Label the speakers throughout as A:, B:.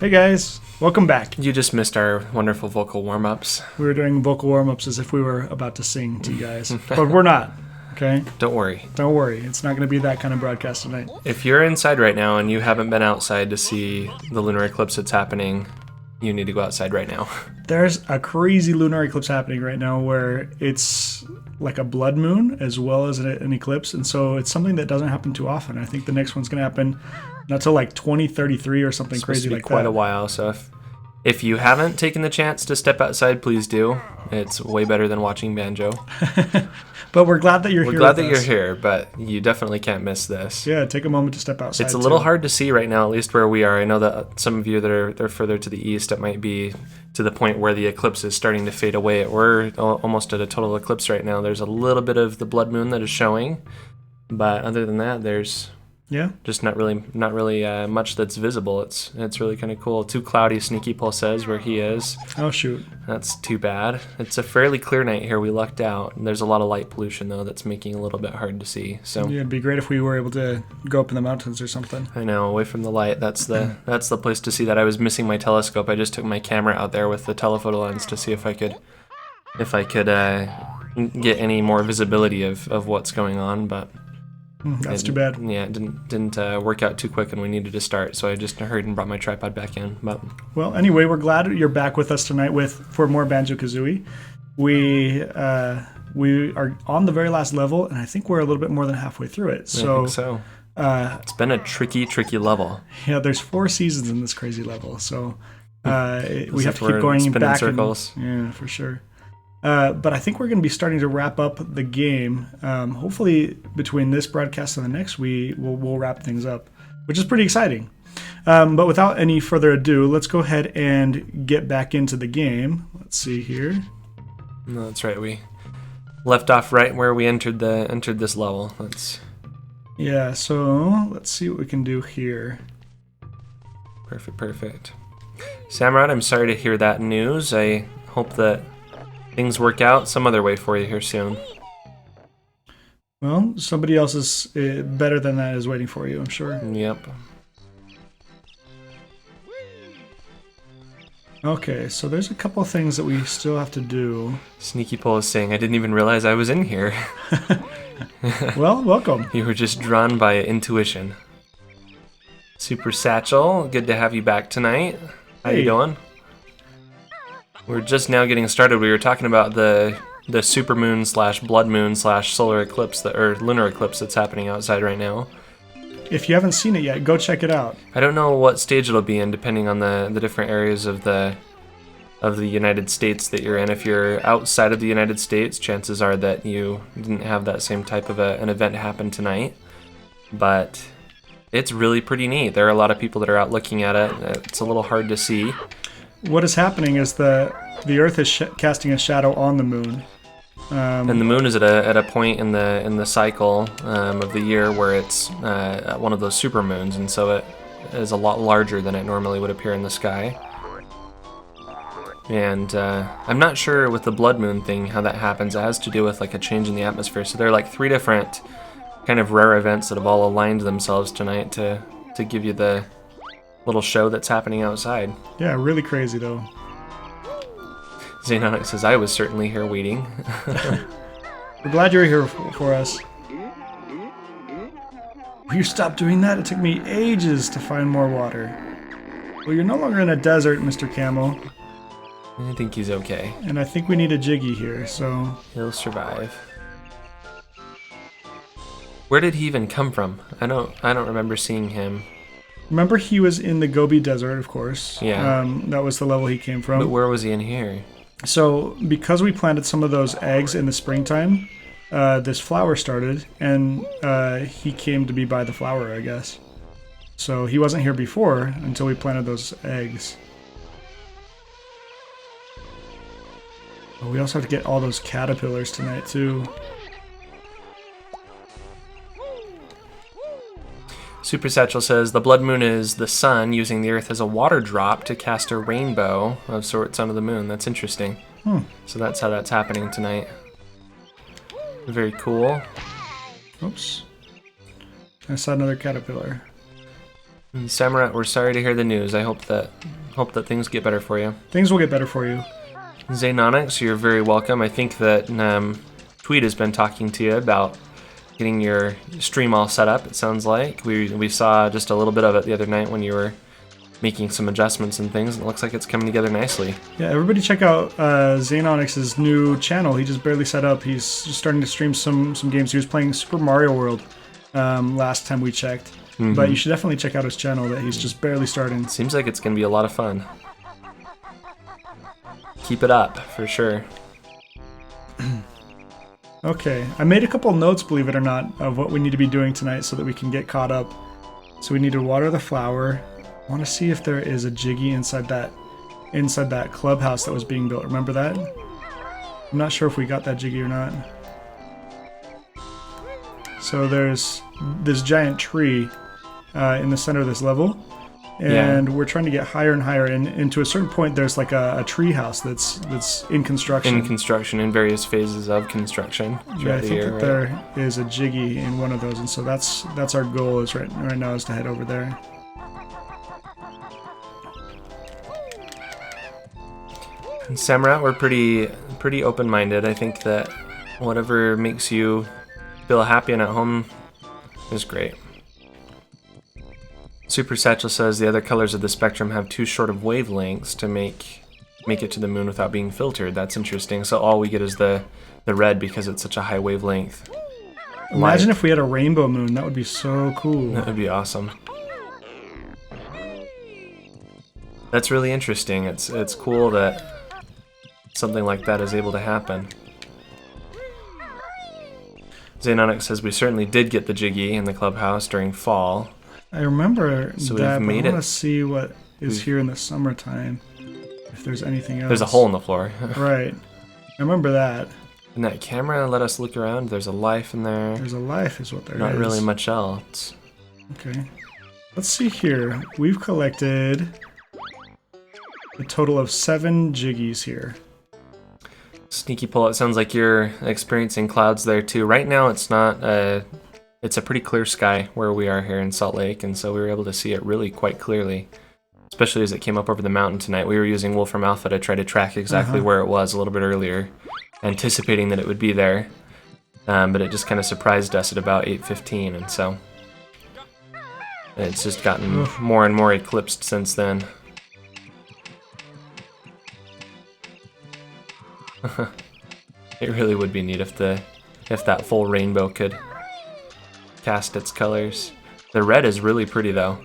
A: Hey guys, welcome back.
B: You just missed our wonderful vocal warm-ups.
A: We were doing vocal warm-ups as if we were about to sing to you guys, but we're not, okay?
B: Don't worry.
A: Don't worry, it's not going to be that kind of broadcast tonight.
B: If you're inside right now and you haven't been outside to see the lunar eclipse that's happening, you need to go outside right now.
A: There's a crazy lunar eclipse happening right now where it's like a blood moon as well as an eclipse, and so it's something that doesn't happen too often. I think the next one's going to happen not till like 2033 or something crazy like that.
B: Quite a while, so if you haven't taken the chance to step outside, please do. It's way better than watching Banjo.
A: But we're glad that you're here.
B: We're glad that you're here, but you definitely can't miss this.
A: Yeah, take a moment to step outside.
B: It's a little hard to see right now, at least where we are. I know that some of you that are further to the east, it might be to the point where the eclipse is starting to fade away. We're almost at a total eclipse right now. There's a little bit of the blood moon that is showing, but other than that, there's just not really much that's visible. It's really kind of cool. Too cloudy, Sneaky Pull says, where he is.
A: Oh shoot,
B: that's too bad. It's a fairly clear night here. We lucked out. There's a lot of light pollution though that's making it a little bit hard to see. So
A: yeah, it'd be great if we were able to go up in the mountains or something.
B: I know, away from the light. That's the place to see that. I was missing my telescope. I just took my camera out there with the telephoto lens to see if I could get any more visibility of what's going on, but.
A: That's too bad.
B: Yeah, it didn't work out too quick, and we need to start, so I just hurried and brought my tripod back in. But
A: well, anyway, we're glad you're back with us tonight for more Banjo Kazooie. We are on the very last level, and I think we're a little bit more than halfway through it. So,
B: it's been a tricky level.
A: Yeah, there's 4 seasons in this crazy level, so we have to keep going back in circles. Yeah, for sure. But I think we're going to be starting to wrap up the game. Hopefully, between this broadcast and the next, we'll wrap things up, which is pretty exciting. But without any further ado, let's go ahead and get back into the game. Let's see here.
B: No, that's right. We left off right where we entered this level.
A: Yeah. So let's see what we can do here.
B: Perfect. Samrat, I'm sorry to hear that news. I hope that things work out some other way for you here soon.
A: Well, somebody else is better than that is waiting for you, I'm sure.
B: Yep.
A: Okay, so there's a couple of things that we still have to do.
B: Sneaky Pull is saying, I didn't even realize I was in here.
A: Well, welcome.
B: You were just drawn by intuition. Super Satchel, good to have you back tonight. How you doing? We're just now getting started. We were talking about the supermoon / blood moon / solar eclipse or lunar eclipse that's happening outside right now.
A: If you haven't seen it yet, go check it out.
B: I don't know what stage it'll be in, depending on the different areas of the United States that you're in. If you're outside of the United States, chances are that you didn't have that same type of an event happen tonight. But it's really pretty neat. There are a lot of people that are out looking at it. It's a little hard to see.
A: What is happening is the Earth is casting a shadow on the moon,
B: and the moon is at a point in the cycle of the year where it's one of those supermoons, and so it is a lot larger than it normally would appear in the sky. And I'm not sure with the blood moon thing how that happens. It has to do with like a change in the atmosphere. So there are like 3 different kind of rare events that have all aligned themselves tonight to give you the little show that's happening outside.
A: Yeah, really crazy though.
B: Zaynonic says, I was certainly here waiting.
A: We're glad you're here for us. Will you stop doing that? It took me ages to find more water. Well, you're no longer in a desert, Mr. Camel.
B: I think he's okay.
A: And I think we need a Jiggy here, so...
B: He'll survive. Where did he even come from? I don't remember seeing him.
A: Remember, he was in the Gobi Desert, of course.
B: Yeah.
A: That was the level he came from.
B: But where was he in here?
A: So, because we planted some of those eggs in the springtime, this flower started, and he came to be by the flower, I guess. So he wasn't here before until we planted those eggs. Oh, we also have to get all those caterpillars tonight, too.
B: Super Satchel says, the blood moon is the sun using the earth as a water drop to cast a rainbow of sorts onto the moon. That's interesting. So that's how that's happening tonight. Very cool.
A: Oops. I saw another caterpillar.
B: And Samrat, we're sorry to hear the news. I hope that things get better for you.
A: Things will get better for you.
B: Zaynonix, you're very welcome. I think that Tweet has been talking to you about getting your stream all set up, it sounds like. We saw just a little bit of it the other night when you were making some adjustments and things, and it looks like it's coming together nicely.
A: Yeah, everybody check out Zaynonix's new channel. He just barely set up. He's just starting to stream some games. He was playing Super Mario World last time we checked. But you should definitely check out his channel that he's just barely starting.
B: Seems like it's going to be a lot of fun. Keep it up, for sure.
A: Okay, I made a couple notes, believe it or not, of what we need to be doing tonight so that we can get caught up. So we need to water the flower. I want to see if there is a Jiggy inside that clubhouse that was being built. Remember that? I'm not sure if we got that Jiggy or not. So there's this giant tree in the center of this level, and we're trying to get higher and higher. And to a certain point, there's like a tree house that's in construction.
B: In various phases of construction.
A: Yeah, I think that there is a Jiggy in one of those, and so that's our goal is right now is to head over there.
B: And Samrat, we're pretty open-minded. I think that whatever makes you feel happy and at home is great. Super Satchel says the other colors of the spectrum have too short of wavelengths to make it to the moon without being filtered. That's interesting. So all we get is the red because it's such a high wavelength.
A: Imagine if we had a rainbow moon. That would be so cool.
B: That would be awesome. That's really interesting. It's cool that something like that is able to happen. Zaynonix says we certainly did get the Jiggy in the clubhouse during fall.
A: I remember
B: so
A: that, but I want to see what is here in the summertime. If there's anything else.
B: There's a hole in the floor.
A: Right. I remember that.
B: And that camera let us look around. There's a life in there.
A: There's a life is what there is.
B: Not really much else.
A: Okay. Let's see here. We've collected a total of 7 Jiggies here.
B: Sneaky pull. It sounds like you're experiencing clouds there too. Right now it's not it's a pretty clear sky where we are here in Salt Lake, and so we were able to see it really quite clearly, especially as it came up over the mountain tonight. We were using Wolfram Alpha to try to track exactly where it was a little bit earlier, anticipating that it would be there, but it just kind of surprised us at about 8:15, and so it's just gotten more and more eclipsed since then. It really would be neat if that full rainbow could cast its colors. The red is really pretty though.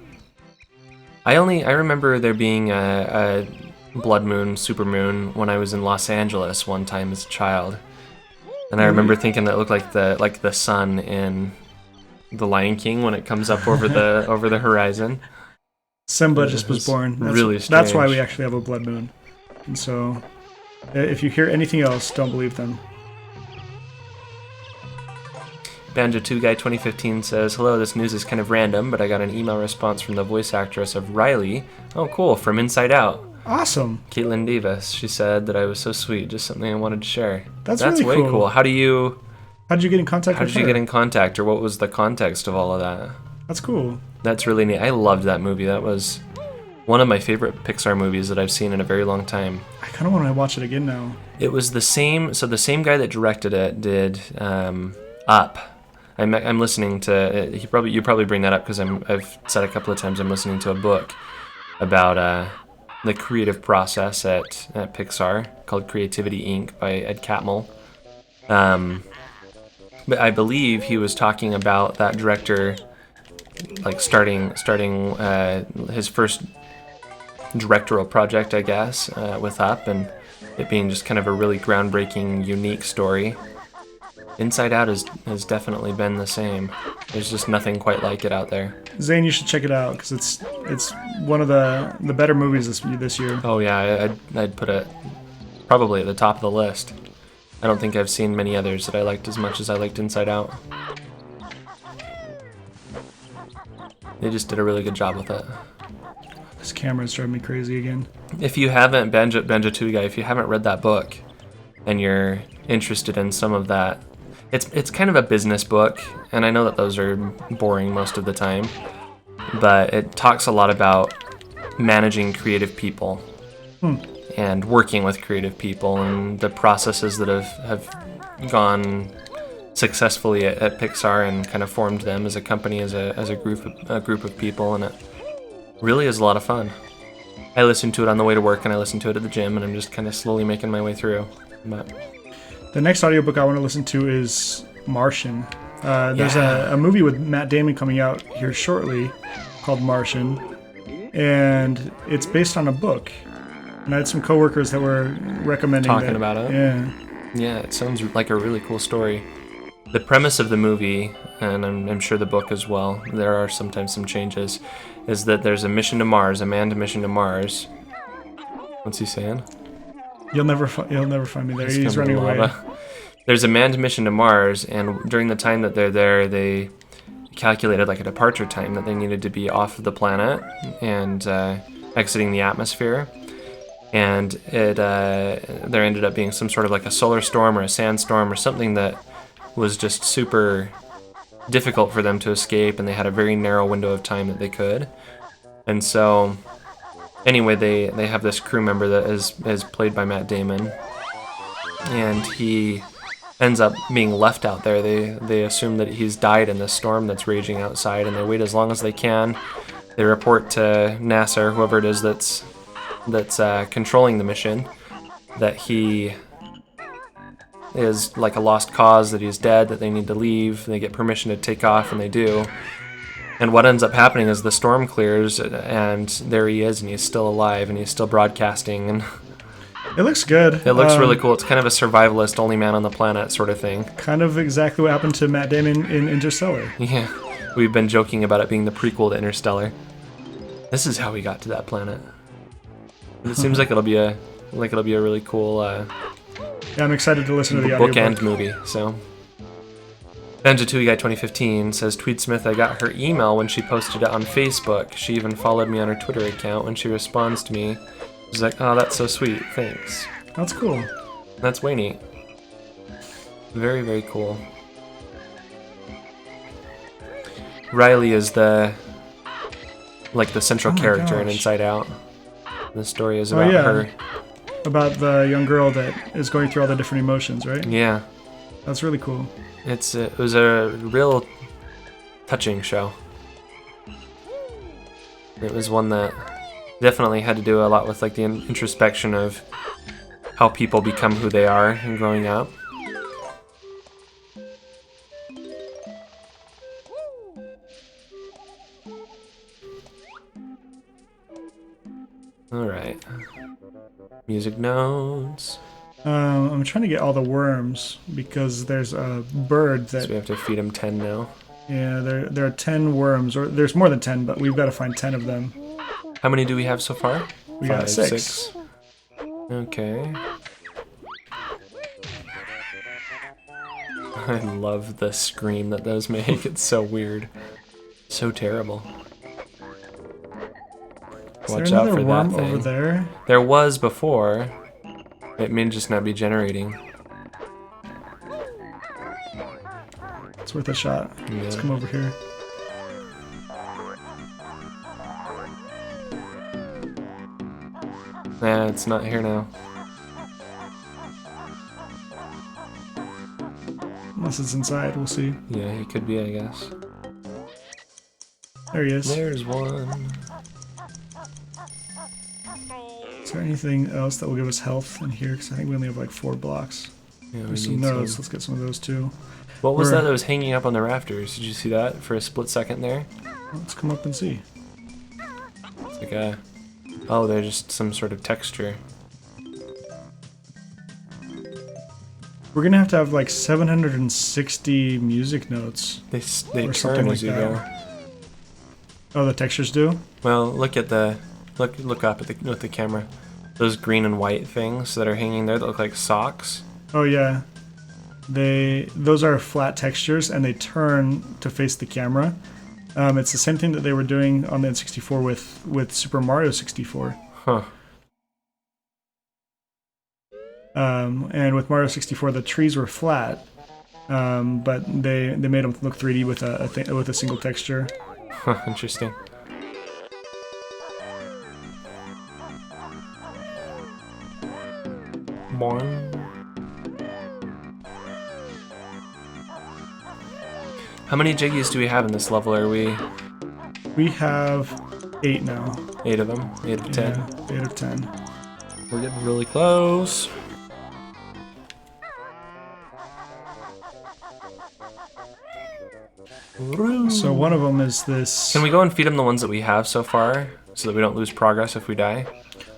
B: I remember there being a blood moon, super moon when I was in Los Angeles one time as a child, and I remember thinking that it looked like the sun in The Lion King when it comes up over the horizon.
A: Simba just was born.
B: Really strange.
A: That's why we actually have a blood moon, and so if you hear anything else, don't believe them.
B: Banjo 2 Guy 2015 says, hello, this news is kind of random, but I got an email response from the voice actress of Riley. Oh, cool, from Inside Out.
A: Awesome.
B: Caitlin Davis. She said that I was so sweet, just something I wanted to share.
A: That's
B: really
A: way
B: cool. How did you
A: get in contact with her?
B: How did you get in contact, or what was the context of all of that?
A: That's cool.
B: That's really neat. I loved that movie. That was one of my favorite Pixar movies that I've seen in a very long time.
A: I kind of want to watch it again now.
B: It was the same guy that directed it did Up. I'm listening to you probably bring that up because I've said a couple of times I'm listening to a book about the creative process at Pixar called Creativity Inc. by Ed Catmull. But I believe he was talking about that director like starting his first directorial project, I guess, with Up, and it being just kind of a really groundbreaking, unique story. Inside Out has definitely been the same. There's just nothing quite like it out there.
A: Zane, you should check it out because it's one of the better movies this year.
B: Oh yeah, I'd put it probably at the top of the list. I don't think I've seen many others that I liked as much as I liked Inside Out. They just did a really good job with it.
A: This camera's driving me crazy again.
B: If you haven't, Banjo Kazooie guy, if you haven't read that book and you're interested in some of that, it's kind of a business book, and I know that those are boring most of the time, but it talks a lot about managing creative people and working with creative people and the processes that have gone successfully at Pixar and kind of formed them as a company, as a group of people, and it really is a lot of fun. I listen to it on the way to work and I listen to it at the gym, and I'm just kind of slowly making my way through. But
A: the next audiobook I want to listen to is Martian. There's a movie with Matt Damon coming out here shortly called Martian, and it's based on a book. And I had some coworkers that were recommending
B: talking about it. Yeah, it sounds like a really cool story. The premise of the movie, and I'm sure the book as well, there are sometimes some changes, is that there's a mission to Mars, a manned mission to Mars. What's he saying?
A: You'll never find me there. He's running away.
B: There's a manned mission to Mars, and during the time that they're there, they calculated like a departure time that they needed to be off of the planet and exiting the atmosphere. And there ended up being some sort of like a solar storm or a sandstorm or something that was just super difficult for them to escape, and they had a very narrow window of time that they could. And so anyway, they have this crew member that is played by Matt Damon, and he ends up being left out there. They assume that he's died in this storm that's raging outside, and they wait as long as they can. They report to NASA or whoever it is that's controlling the mission that he is like a lost cause, that he's dead, that they need to leave. They get permission to take off, and they do. And what ends up happening is the storm clears, and there he is, and he's still alive, and he's still broadcasting. And
A: it looks good.
B: It looks really cool. It's kind of a survivalist, only man on the planet sort of thing.
A: Kind of exactly what happened to Matt Damon in Interstellar.
B: Yeah, we've been joking about it being the prequel to Interstellar. This is how we got to that planet. It seems like it'll be a really cool.
A: Yeah, I'm excited to listen to the audiobook.
B: Bookend movie. So, Banjo Kazooie Guy 2015 says, Tweetsmith, I got her email when she posted it on Facebook. She even followed me on her Twitter account. When she responds to me, she's like, oh, that's so sweet, thanks.
A: That's cool.
B: That's way neat. Very, very cool. Riley is the central character in Inside Out. The story is about her.
A: About the young girl that is going through all the different emotions, right?
B: Yeah.
A: That's really cool.
B: It was a real touching show. It was one that definitely had to do a lot with like the introspection of how people become who they are and growing up. Alright. Music notes.
A: I'm trying to get all the worms because there's a bird that...
B: So we have to feed him 10 now.
A: Yeah, there are 10 worms, or there's more than 10, but we've got to find 10 of them.
B: How many do we have so far?
A: We got 6.
B: Okay. I love the scream that those make. It's so weird. So terrible. Watch out for that thing.
A: Over there?
B: There was before. It may just not be generating.
A: It's worth a shot. Yeah. Let's come over here.
B: Nah, it's not here now.
A: Unless it's inside, we'll see.
B: Yeah, he could be, I guess.
A: There he is.
B: There's one.
A: Is there anything else that will give us health in here? Because I think we only have like 4 blocks.
B: Yeah,
A: there's some nodes. Let's get some of those too.
B: What was that was hanging up on the rafters? Did you see that for a split second there?
A: Let's come up and see.
B: It's like a... Oh, they're just some sort of texture.
A: We're gonna have to have like 760 music notes.
B: They
A: or
B: turn
A: something
B: as
A: like
B: you
A: that.
B: go.
A: Oh, the textures do?
B: Well, look up at with the camera. Those green and white things that are hanging there that look like socks.
A: Oh yeah. Those are flat textures and they turn to face the camera. It's the same thing that they were doing on the N64 with Super Mario 64.
B: Huh.
A: And with Mario 64, the trees were flat, but they made them look 3D with a single texture.
B: Huh, interesting. One. How many jiggies do we have in this level?
A: We have 8 now.
B: 8 of them? 8 of 10?
A: Yeah, 8 of 10.
B: We're getting really close.
A: So one of them is this...
B: Can we go and feed him the ones that we have so far, so that we don't lose progress if we die?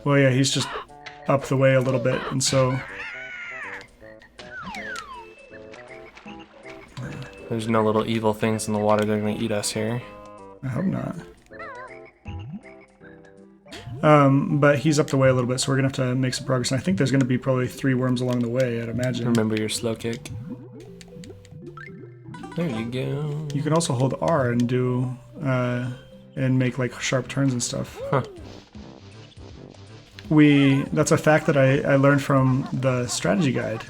A: Well, yeah, he's just up the way a little bit, and so...
B: There's no little evil things in the water that are going to eat us here.
A: I hope not. But he's up the way a little bit, so we're going to have to make some progress. And I think there's going to be probably 3 worms along the way, I'd imagine.
B: Remember your slow kick. There you go.
A: You can also hold R and do, and make like sharp turns and stuff.
B: Huh.
A: That's a fact that I learned from the strategy guide.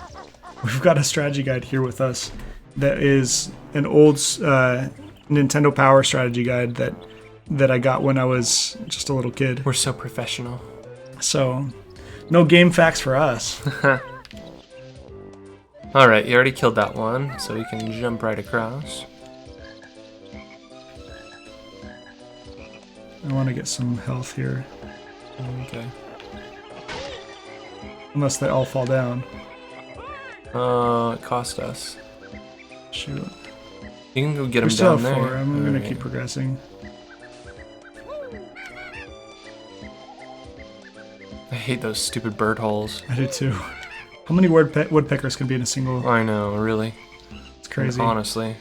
A: We've got a strategy guide here with us that is an old Nintendo Power strategy guide that I got when I was just a little kid.
B: We're so professional.
A: So, no game facts for us.
B: Alright, you already killed that one, so we can jump right across.
A: I want to get some health here.
B: Okay.
A: Unless they all fall down.
B: It cost us.
A: Shoot.
B: You can go get them
A: We still
B: down
A: have 4.
B: there.
A: I'm going to keep progressing.
B: I hate those stupid bird holes.
A: I do too. How many woodpeckers can be in a single...
B: I know, really.
A: It's crazy.
B: Honestly.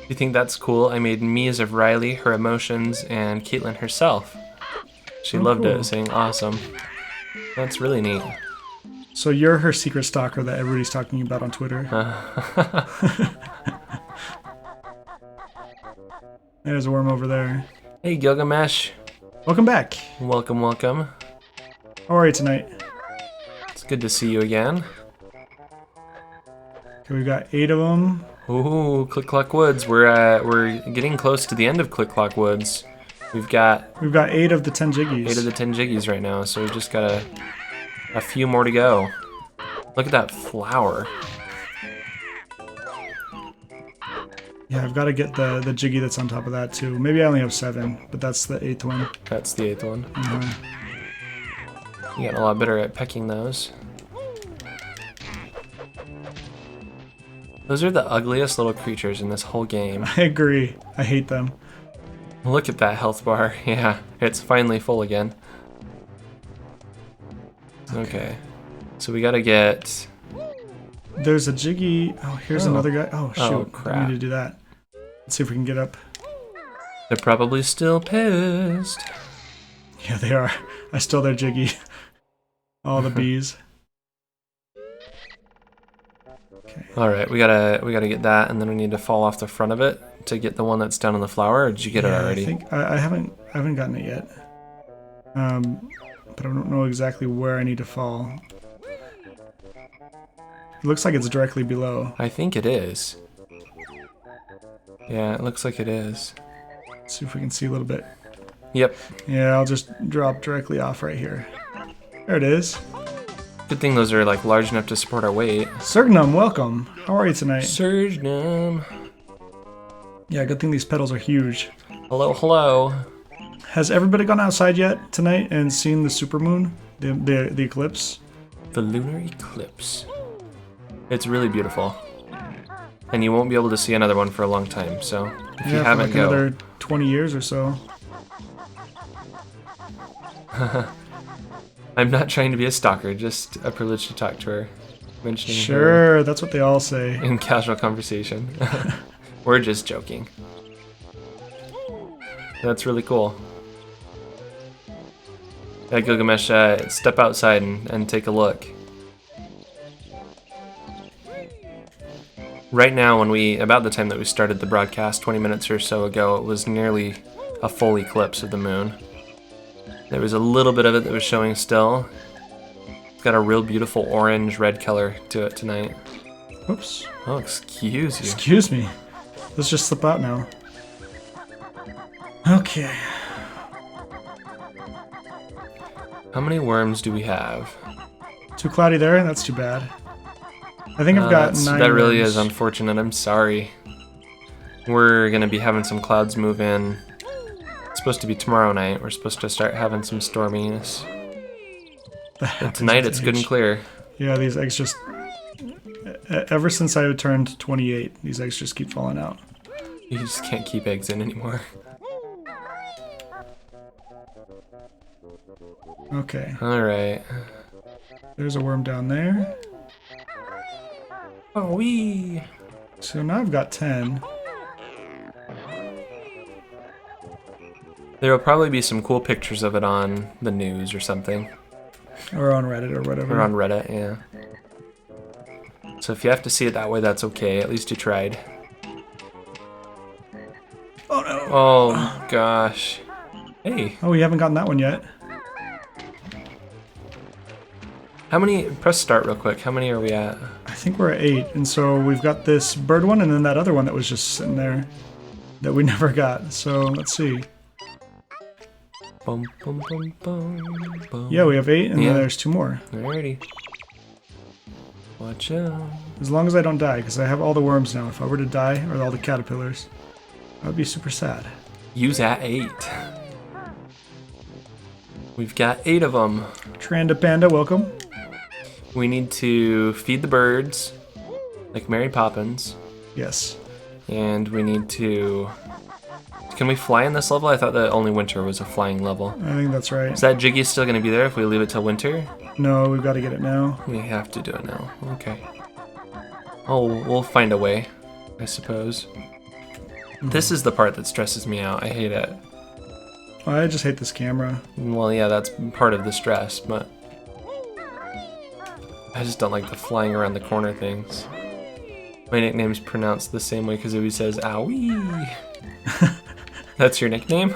B: You think that's cool? I made Mies of Riley, her emotions, and Caitlin herself. She loved
A: cool.
B: it, saying awesome. That's really neat.
A: So you're her secret stalker that everybody's talking about on Twitter. There's a worm over there.
B: Hey, Gilgamesh.
A: Welcome back.
B: Welcome, welcome.
A: How are you tonight?
B: It's good to see you again.
A: Okay, we've got 8 of them.
B: Ooh, Click Clock Woods. We're getting close to the end of Click Clock Woods. We've got
A: 8 of the 10 jiggies.
B: 8 of the 10 jiggies right now, so we've just got a few more to go. Look at that flower.
A: Yeah, I've got to get the jiggy that's on top of that too. Maybe I only have 7, but that's the 8th one.
B: That's the 8th one.
A: Mm-hmm.
B: You got a lot better at pecking those. Those are the ugliest little creatures in this whole game.
A: I agree. I hate them.
B: Look at that health bar. Yeah, it's finally full again. Okay. So we gotta get...
A: There's a jiggy... Oh, here's another guy. Oh, shoot.
B: Oh, crap.
A: I need to do that. Let's see if we can get up.
B: They're probably still pissed.
A: Yeah, they are. I stole their jiggy. All the bees. Okay.
B: Alright, we gotta get that, and then we need to fall off the front of it to get the one that's down on the flower, or did you get it already?
A: I think I haven't gotten it yet. But I don't know exactly where I need to fall. It looks like it's directly below.
B: I think it is. Yeah, it looks like it is.
A: Let's see if we can see a little bit.
B: Yep.
A: Yeah, I'll just drop directly off right here. There it is.
B: Good thing those are like large enough to support our weight.
A: Surgnum, welcome. How are you tonight?
B: Surgnum.
A: Yeah, good thing these petals are huge.
B: Hello, hello.
A: Has everybody gone outside yet tonight and seen the supermoon? The eclipse?
B: The lunar eclipse. It's really beautiful. And you won't be able to see another one for a long time, so if you haven't,
A: for like another 20 years or so.
B: I'm not trying to be a stalker, just a privilege to talk to her. Mentioning
A: sure,
B: her
A: that's what they all say.
B: in casual conversation. We're just joking. That's really cool. Yeah, Gilgamesh, step outside and take a look. Right now, about the time that we started the broadcast, 20 minutes or so ago, it was nearly a full eclipse of the moon. There was a little bit of it that was showing still. It's got a real beautiful orange-red color to it tonight.
A: Oops.
B: Oh, excuse you.
A: Excuse me. Let's just slip out now. Okay.
B: How many worms do we have?
A: Too cloudy there? That's too bad. I think I've got 9
B: That really
A: worms.
B: is unfortunate. I'm sorry. We're going to be having some clouds move in. It's supposed to be tomorrow night. We're supposed to start having some storminess. But tonight it's good and clear.
A: Yeah, these eggs just... Ever since I turned 28, these eggs just keep falling out.
B: You just can't keep eggs in anymore.
A: Okay.
B: Alright.
A: There's a worm down there.
B: Oh, wee!
A: So now I've got 10.
B: There will probably be some cool pictures of it on the news or something.
A: Or on Reddit or whatever.
B: Or on Reddit, yeah. So if you have to see it that way, that's okay. At least you tried.
A: Oh no!
B: Oh, gosh. Hey.
A: Oh, we haven't gotten that one yet.
B: How many... Press start real quick. How many are we at?
A: I think we're at 8, and so we've got this bird one and then that other one that was just sitting there that we never got. So let's see.
B: Bum, bum, bum, bum, bum.
A: Yeah, we have 8, and then there's 2 more.
B: Alrighty. Watch out.
A: As long as I don't die, because I have all the worms now. If I were to die, or all the caterpillars, I would be super sad.
B: Use at 8. We've got 8 of them.
A: Tranda Panda, welcome.
B: We need to feed the birds, like Mary Poppins.
A: Yes.
B: And we need to... Can we fly in this level? I thought that only winter was a flying level.
A: I think that's right.
B: Is that Jiggy still going to be there if we leave it till winter?
A: No, we've got to get it now.
B: We have to do it now. Okay. Oh, we'll find a way, I suppose. This is the part that stresses me out. I hate it.
A: I just hate this camera.
B: Well, yeah, that's part of the stress, but... I just don't like the flying around the corner things. My nickname's pronounced the same way because it says, owie. That's your nickname?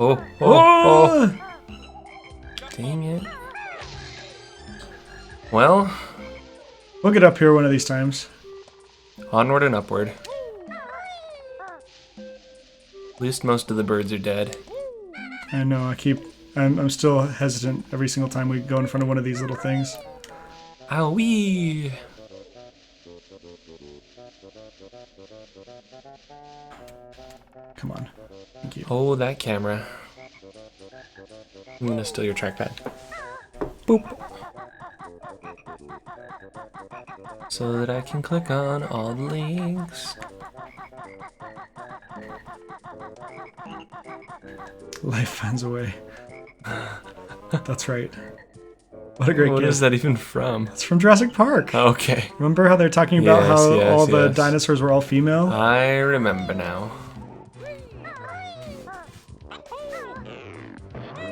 B: Oh, oh, oh. Dang it. Well.
A: We'll get up here one of these times.
B: Onward and upward. At least most of the birds are dead.
A: I know, I'm still hesitant every single time we go in front of one of these little things.
B: Owie!
A: Come on. Thank you.
B: Oh, that camera. I'm gonna steal your trackpad. Boop! So that I can click on all the links.
A: Life finds a way. That's right. What a great
B: What
A: gift.
B: is that even from?
A: It's from Jurassic Park.
B: Okay.
A: Remember how they're talking about how
B: Yes,
A: all the
B: yes.
A: dinosaurs were all female?
B: I remember now.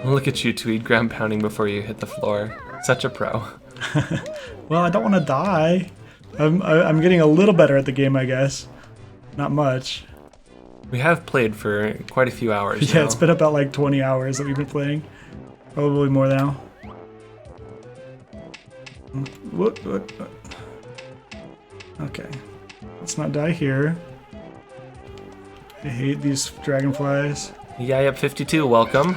B: Look at you, Tweed, ground pounding before you hit the floor. Such a pro.
A: Well, I don't want to die. I'm getting a little better at the game, I guess. Not much.
B: We have played for quite a few hours
A: Yeah,
B: now.
A: it's been about like 20 hours that we've been playing. Probably more now. What? Okay. Let's not die here. I hate these dragonflies.
B: Yayup 52, welcome.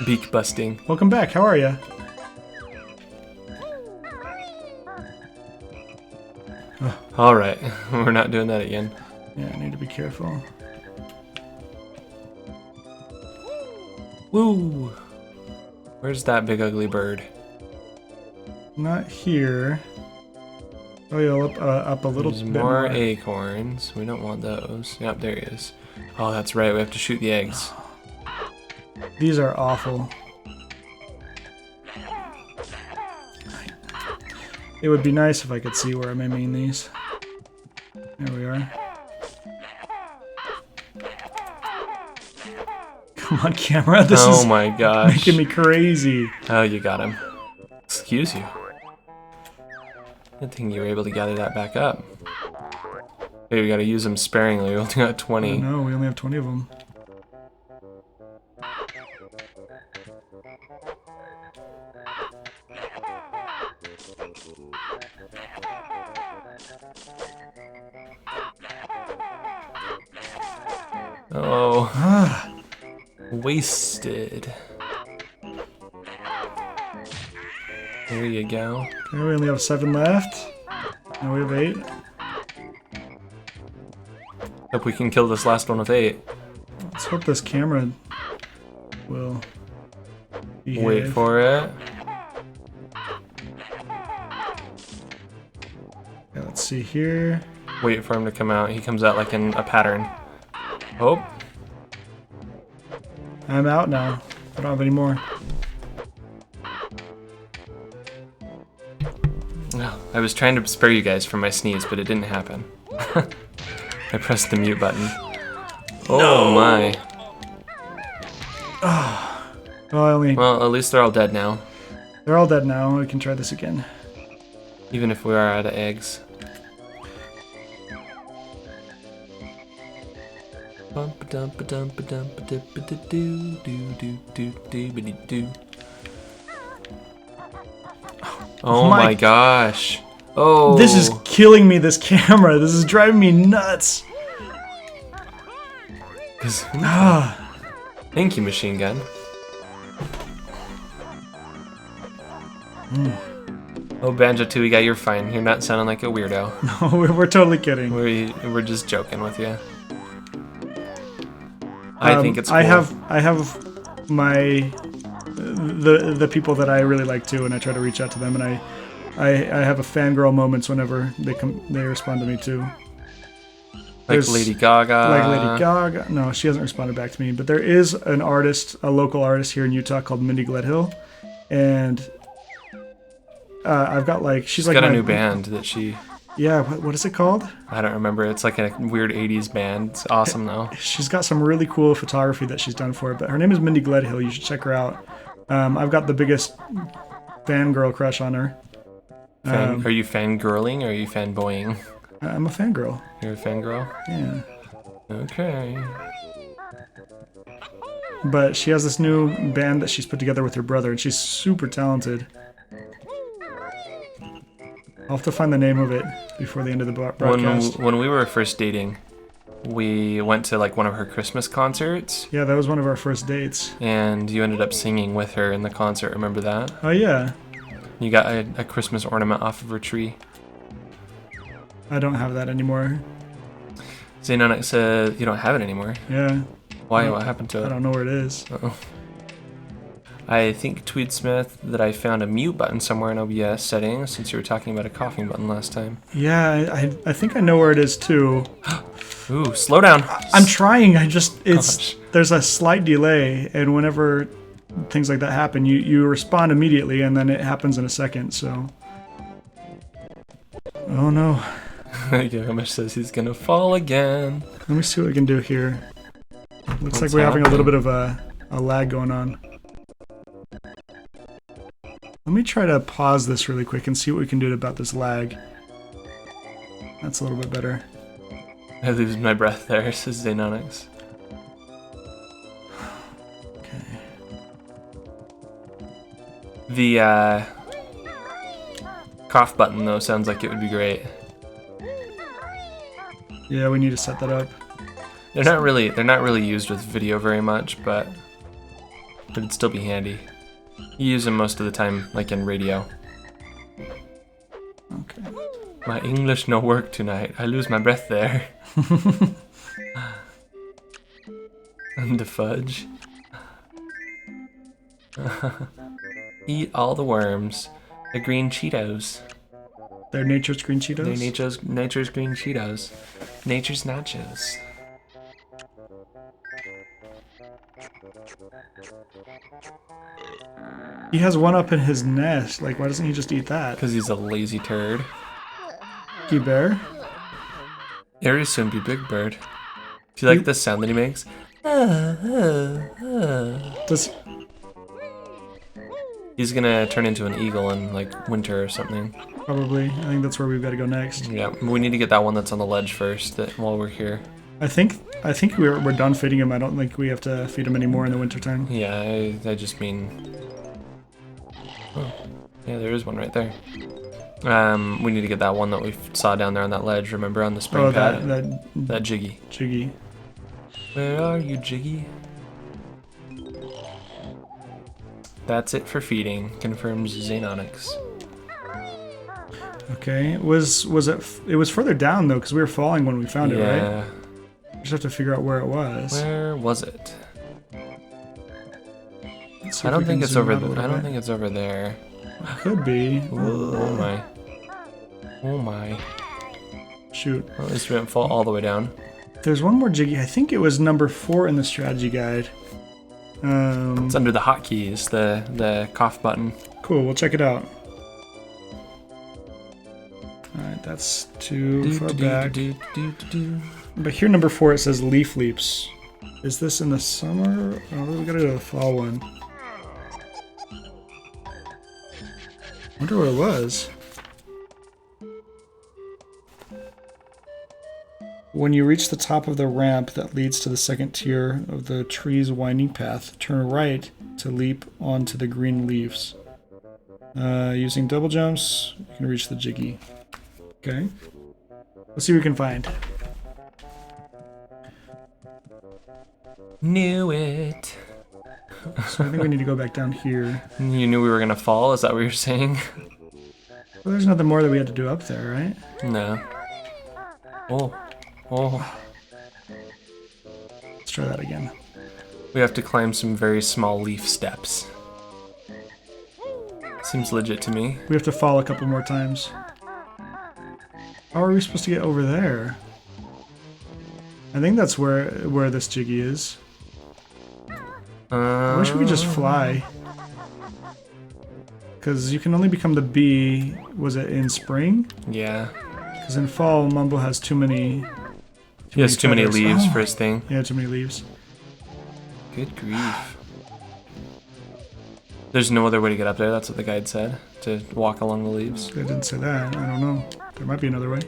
B: Beak busting.
A: Welcome back. How are you?
B: Alright, we're not doing that again.
A: Yeah, I need to be careful.
B: Woo! Where's that big ugly bird?
A: Not here. Oh yeah, up a little
B: There's
A: bit
B: more
A: more.
B: acorns. We don't want those. Yep, there he is. Oh, that's right. We have to shoot the eggs.
A: These are awful. It would be nice if I could see where I'm aiming these. There we are. Come on, camera. This is
B: my gosh.
A: making me crazy.
B: Oh, you got him. Excuse you. Good thing you were able to gather that back up. Hey, we gotta use them sparingly. We only got 20.
A: No, we only have 20 of them.
B: Oh. Wasted. There you go.
A: Okay, we only have 7 left. Now we have 8.
B: Hope we can kill this last one with 8.
A: Let's hope this camera will behave.
B: Wait for it.
A: Okay, let's see here.
B: Wait for him to come out. He comes out like in a pattern. Oh.
A: I'm out now. I don't have any more.
B: No, I was trying to spare you guys from my sneeze, but it didn't happen. I pressed the mute button. Oh no. My.
A: Well,
B: at least they're all dead now.
A: They're all dead now. We can try this again.
B: Even if we are out of eggs. Oh my gosh. Oh.
A: This is killing me, this camera. This is driving me nuts.
B: Thank you, machine gun. Oh, Banjo Kazooie, you're fine. You're not sounding like a weirdo.
A: No, we're totally kidding.
B: We're just joking with you. I think it's cool.
A: I have my the people that I really like too, and I try to reach out to them, and I have a fangirl moments whenever they respond to me too.
B: Like Lady Gaga.
A: Like Lady Gaga. No, she hasn't responded back to me, but there is an artist, a local artist here in Utah called Mindy Gledhill, and I've got like she's like
B: got a new band that she.
A: Yeah, what is it called?
B: I don't remember. It's like a weird 80s band. It's awesome, though.
A: She's got some really cool photography that she's done for it, but her name is Mindy Gledhill. You should check her out. I've got the biggest fangirl crush on her.
B: Are you fangirling or are you fanboying?
A: I'm a fangirl.
B: You're a fangirl?
A: Yeah.
B: Okay.
A: But she has this new band that she's put together with her brother, and she's super talented. I'll have to find the name of it before the end of the broadcast.
B: When we were first dating, we went to like one of her Christmas concerts.
A: Yeah, that was one of our first dates.
B: And you ended up singing with her in the concert. Remember that?
A: Oh yeah.
B: You got a Christmas ornament off of her tree.
A: I don't have that anymore.
B: Xenon said you don't have it anymore.
A: Yeah.
B: Why? What happened to it?
A: I don't know where it is.
B: Uh-oh. I think Tweed Smith that I found a mute button somewhere in OBS settings since you were talking about a coughing button last time.
A: Yeah, I think I know where it is too.
B: Ooh, slow down.
A: I'm trying. There's a slight delay, and whenever things like that happen, you respond immediately, and then it happens in a second. So. Oh no.
B: Gilgamesh says he's gonna fall again.
A: Let me see what we can do here. Looks like we're having a little bit of a lag going on. Let me try to pause this really quick and see what we can do about this lag. That's a little bit better.
B: I lose my breath there, says Xenonix.
A: Okay.
B: The cough button though sounds like it would be great.
A: Yeah, we need to set that up.
B: They're not really used with video very much, but it'd still be handy. You use them most of the time, like in radio.
A: Okay.
B: My English no work tonight. I lose my breath there. And the fudge. Eat all the worms. The green Cheetos.
A: They're nature's green Cheetos?
B: They're nature's green Cheetos. Nature's nachos.
A: He has one up in his nest. Like, why doesn't he just eat that?
B: Because he's a lazy turd.
A: Key bear?
B: Very soon be Big Bird. Do you like the sound that he makes?
A: Does...
B: He's gonna turn into an eagle in like winter or something.
A: Probably. I think that's where we've got to go next.
B: Yeah, we need to get that one that's on the ledge first while we're here.
A: I think we're done feeding him. I don't think we have to feed him anymore in the wintertime.
B: Yeah, I just mean... Oh, yeah, there is one right there. We need to get that one that we saw down there on that ledge, remember, on the spring pad? That Jiggy.
A: Jiggy.
B: Where are you, Jiggy? That's it for feeding, confirms Xanonix.
A: Okay, it was further down though, because we were falling when we found it, right? We just have to figure out where it was.
B: Where was it? I don't think it's over there. I don't think it's over there.
A: It could be.
B: Ooh, oh my. Oh my.
A: Shoot.
B: Well, at least we didn't fall all the way down.
A: There's one more Jiggy. I think it was number 4 in the strategy guide.
B: It's under the hotkeys, the cough button.
A: Cool, we'll check it out. Alright, that's too far back. But here, number 4, it says leaf leaps. Is this in the summer? Oh, we gotta go to the fall one. Wonder what it was. When you reach the top of the ramp that leads to the second tier of the tree's winding path, turn right to leap onto the green leaves. Using double jumps, you can reach the Jiggy. Okay. Let's see what we can find.
B: Knew it.
A: So I think we need to go back down here.
B: You knew we were gonna fall? Is that what you're saying?
A: Well, there's nothing more that we had to do up there, right?
B: No. Oh. Oh.
A: Let's try that again.
B: We have to climb some very small leaf steps. Seems legit to me.
A: We have to fall a couple more times. How are we supposed to get over there? I think that's where this Jiggy is. I wish we could just fly. Because you can only become the bee, was it in spring?
B: Yeah.
A: Because in fall, Mumble has too many...
B: He has too many leaves for his thing.
A: Yeah, too many leaves.
B: Good grief. There's no other way to get up there, that's what the guide said. To walk along the leaves.
A: They didn't say that, I don't know. There might be another way.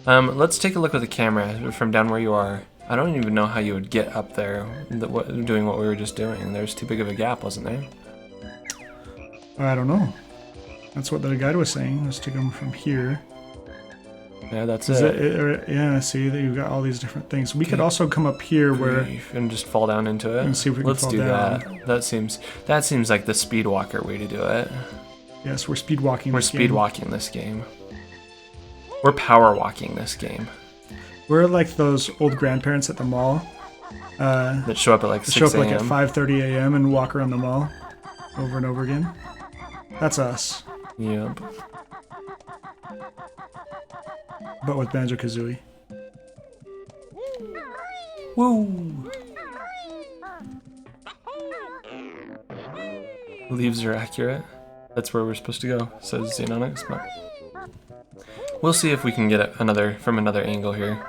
B: Let's take a look at the camera from down where you are. I don't even know how you would get up there doing what we were just doing. There's too big of a gap, wasn't there?
A: I don't know. That's what the guide was saying. Let's take them from here.
B: Yeah, that's it.
A: Yeah, see that you've got all these different things. We could also come up here
B: and just fall down into it.
A: And see if we can fall down.
B: That seems like the speedwalker way to do it.
A: Yes, we're speedwalking.
B: We're speedwalking this game. We're power walking this game.
A: We're like those old grandparents at the mall.
B: That show up at like 6
A: a.m. Show up like at 5:30 a.m. and walk around the mall over and over again. That's us.
B: Yep.
A: But with Banjo Kazooie.
B: Woo! Leaves are accurate. That's where we're supposed to go, says Xanonix. But we'll see if we can get it from another angle here.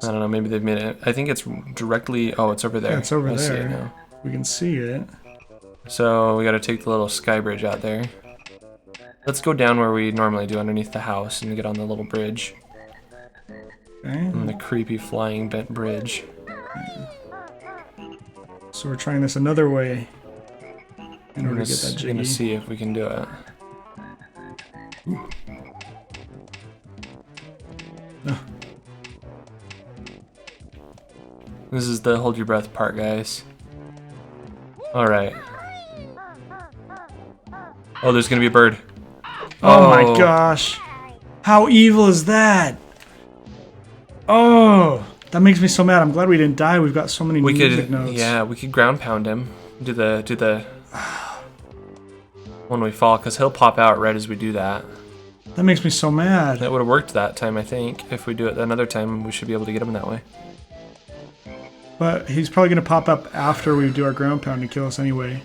B: I don't know, maybe they've made it. I think it's directly... Oh, it's over there.
A: Yeah, it's over
B: there.
A: See it now. We can see it.
B: So we gotta take the little sky bridge out there. Let's go down where we normally do, underneath the house, and get on the little bridge.
A: Okay.
B: On the creepy flying bent bridge.
A: So we're trying this another way in order to get that Jiggy.
B: We're gonna see if we can do it.
A: No.
B: This is the hold your breath part, guys. Alright. Oh, there's gonna be a bird.
A: Oh my gosh. How evil is that? Oh, that makes me so mad. I'm glad we didn't die. We've got so many music notes.
B: Yeah, we could ground pound him. Do the when we fall, because he'll pop out right as we do that.
A: That makes me so mad.
B: That would have worked that time, I think. If we do it another time, we should be able to get him that way.
A: But he's probably going to pop up after we do our ground pound and kill us anyway.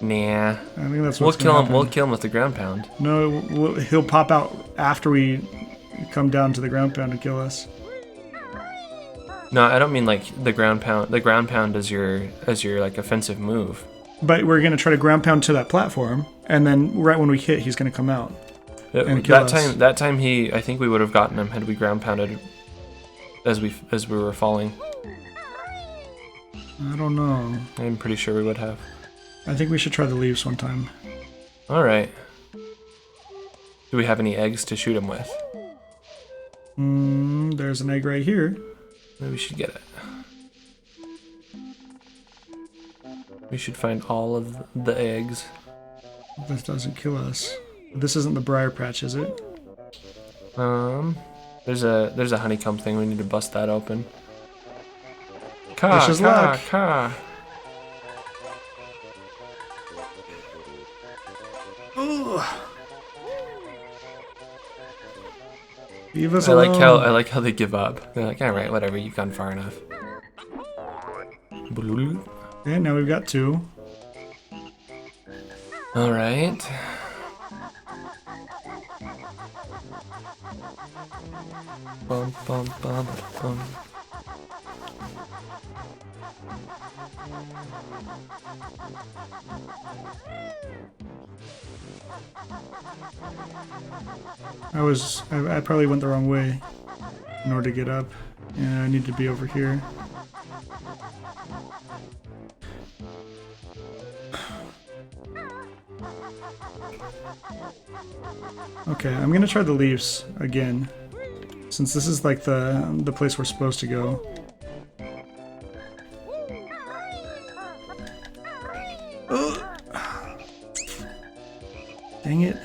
B: Nah.
A: I think that's what's
B: gonna happen. We'll kill him with the ground pound.
A: No, he'll pop out after we come down to the ground pound and kill us.
B: No, I don't mean like the ground pound. The ground pound is your like offensive move.
A: But we're gonna try to ground pound to that platform, and then right when we hit, he's gonna come out and kill us.
B: That time I think we would have gotten him had we ground pounded as we were falling.
A: I don't know.
B: I'm pretty sure we would have.
A: I think we should try the leaves one time.
B: All right. Do we have any eggs to shoot him with?
A: There's an egg right here.
B: Maybe we should get it. We should find all of the eggs.
A: This doesn't kill us. This isn't the briar patch, is it?
B: There's a honeycomb thing. We need to bust that open.
A: Wish us luck. Leave us alone.
B: I like how they give up. They're like, all right, whatever. You've gone far enough.
A: And now we've got 2.
B: All right. Bum, bum, bum, bum.
A: I probably went the wrong way in order to get up. Yeah, I need to be over here. Okay, I'm gonna try the leaves again, since this is like the place we're supposed to go. Dang it.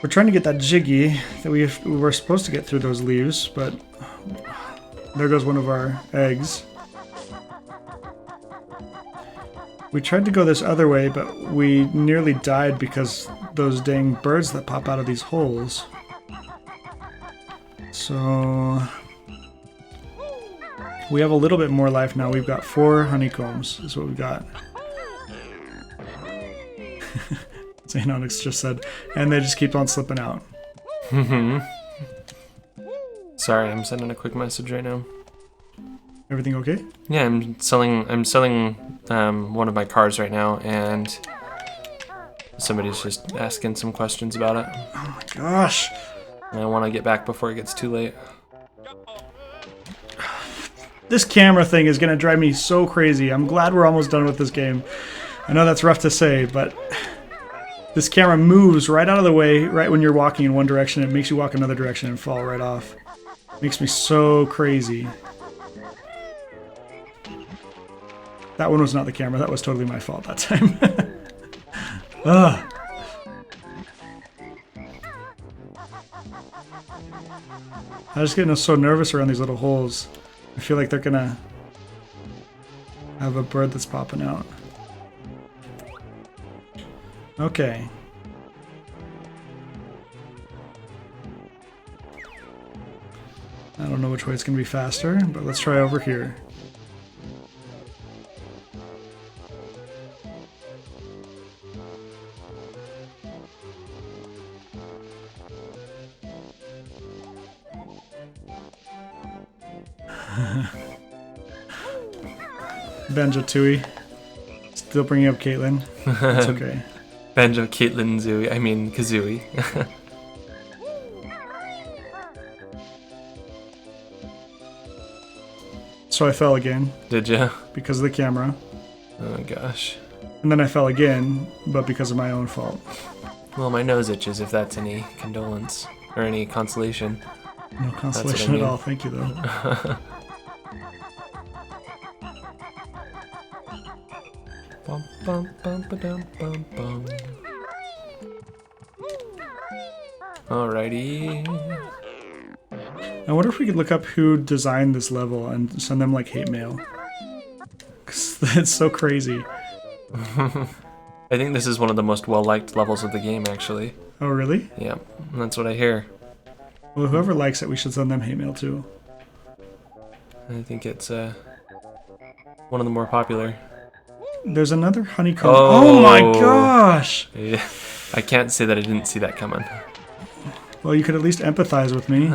A: We're trying to get that jiggy that we were supposed to get through those leaves, but there goes one of our eggs. We tried to go this other way, but we nearly died because those dang birds that pop out of these holes. So we have a little bit more life now. We've got 4 honeycombs is what we got. Xanonix just said, and they just keep on slipping out.
B: Sorry, I'm sending a quick message right now.
A: Everything okay?
B: Yeah, I'm selling one of my cars right now, and somebody's just asking some questions about it.
A: Oh my gosh!
B: And I want to get back before it gets too late.
A: This camera thing is gonna drive me so crazy. I'm glad we're almost done with this game. I know that's rough to say, but this camera moves right out of the way right when you're walking in one direction. It makes you walk another direction and fall right off. Makes me so crazy. That one was not the camera. That was totally my fault that time. Ugh. I just get so nervous around these little holes. I feel like they're gonna have a bird that's popping out. Okay. I don't know which way it's gonna be faster, but let's try over here. Banjo Kazooie. Still bringing up Caitlin. It's okay.
B: Banjo Kazooie.
A: So I fell again.
B: Did ya?
A: Because of the camera.
B: Oh gosh.
A: And then I fell again, but because of my own fault.
B: Well, my nose itches if that's any condolence or any consolation.
A: No consolation at all, thank you though.
B: Bum, bum, bum, ba-dum, bum, bum. Alrighty.
A: I wonder if we could look up who designed this level and send them like hate mail. 'Cause it's so crazy.
B: I think this is one of the most well-liked levels of the game, actually.
A: Oh, really?
B: Yeah, that's what I hear.
A: Well, whoever likes it, we should send them hate mail too.
B: I think it's one of the more popular.
A: There's another honeycomb. Oh my gosh!
B: Yeah. I can't say that I didn't see that coming.
A: Well, you could at least empathize with me.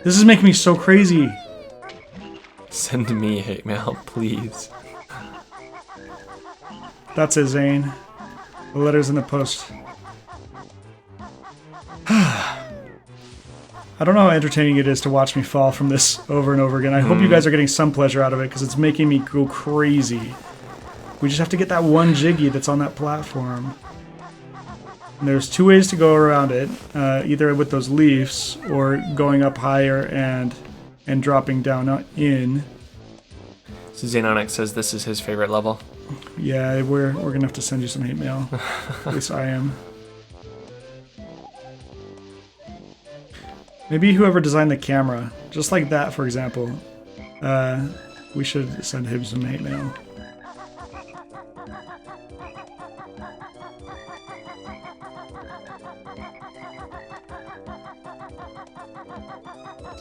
A: This is making me so crazy.
B: Send me hate mail, please.
A: That's it, Zane. The letter's in the post. I don't know how entertaining it is to watch me fall from this over and over again. I hope you guys are getting some pleasure out of it, because it's making me go crazy. We just have to get that one Jiggy that's on that platform. And there's 2 ways to go around it, either with those leaves or going up higher and dropping down in.
B: So Xenonic says this is his favorite level.
A: Yeah, we're gonna have to send you some hate mail. At least I am. Maybe whoever designed the camera, just like that, for example, we should send him some hate mail.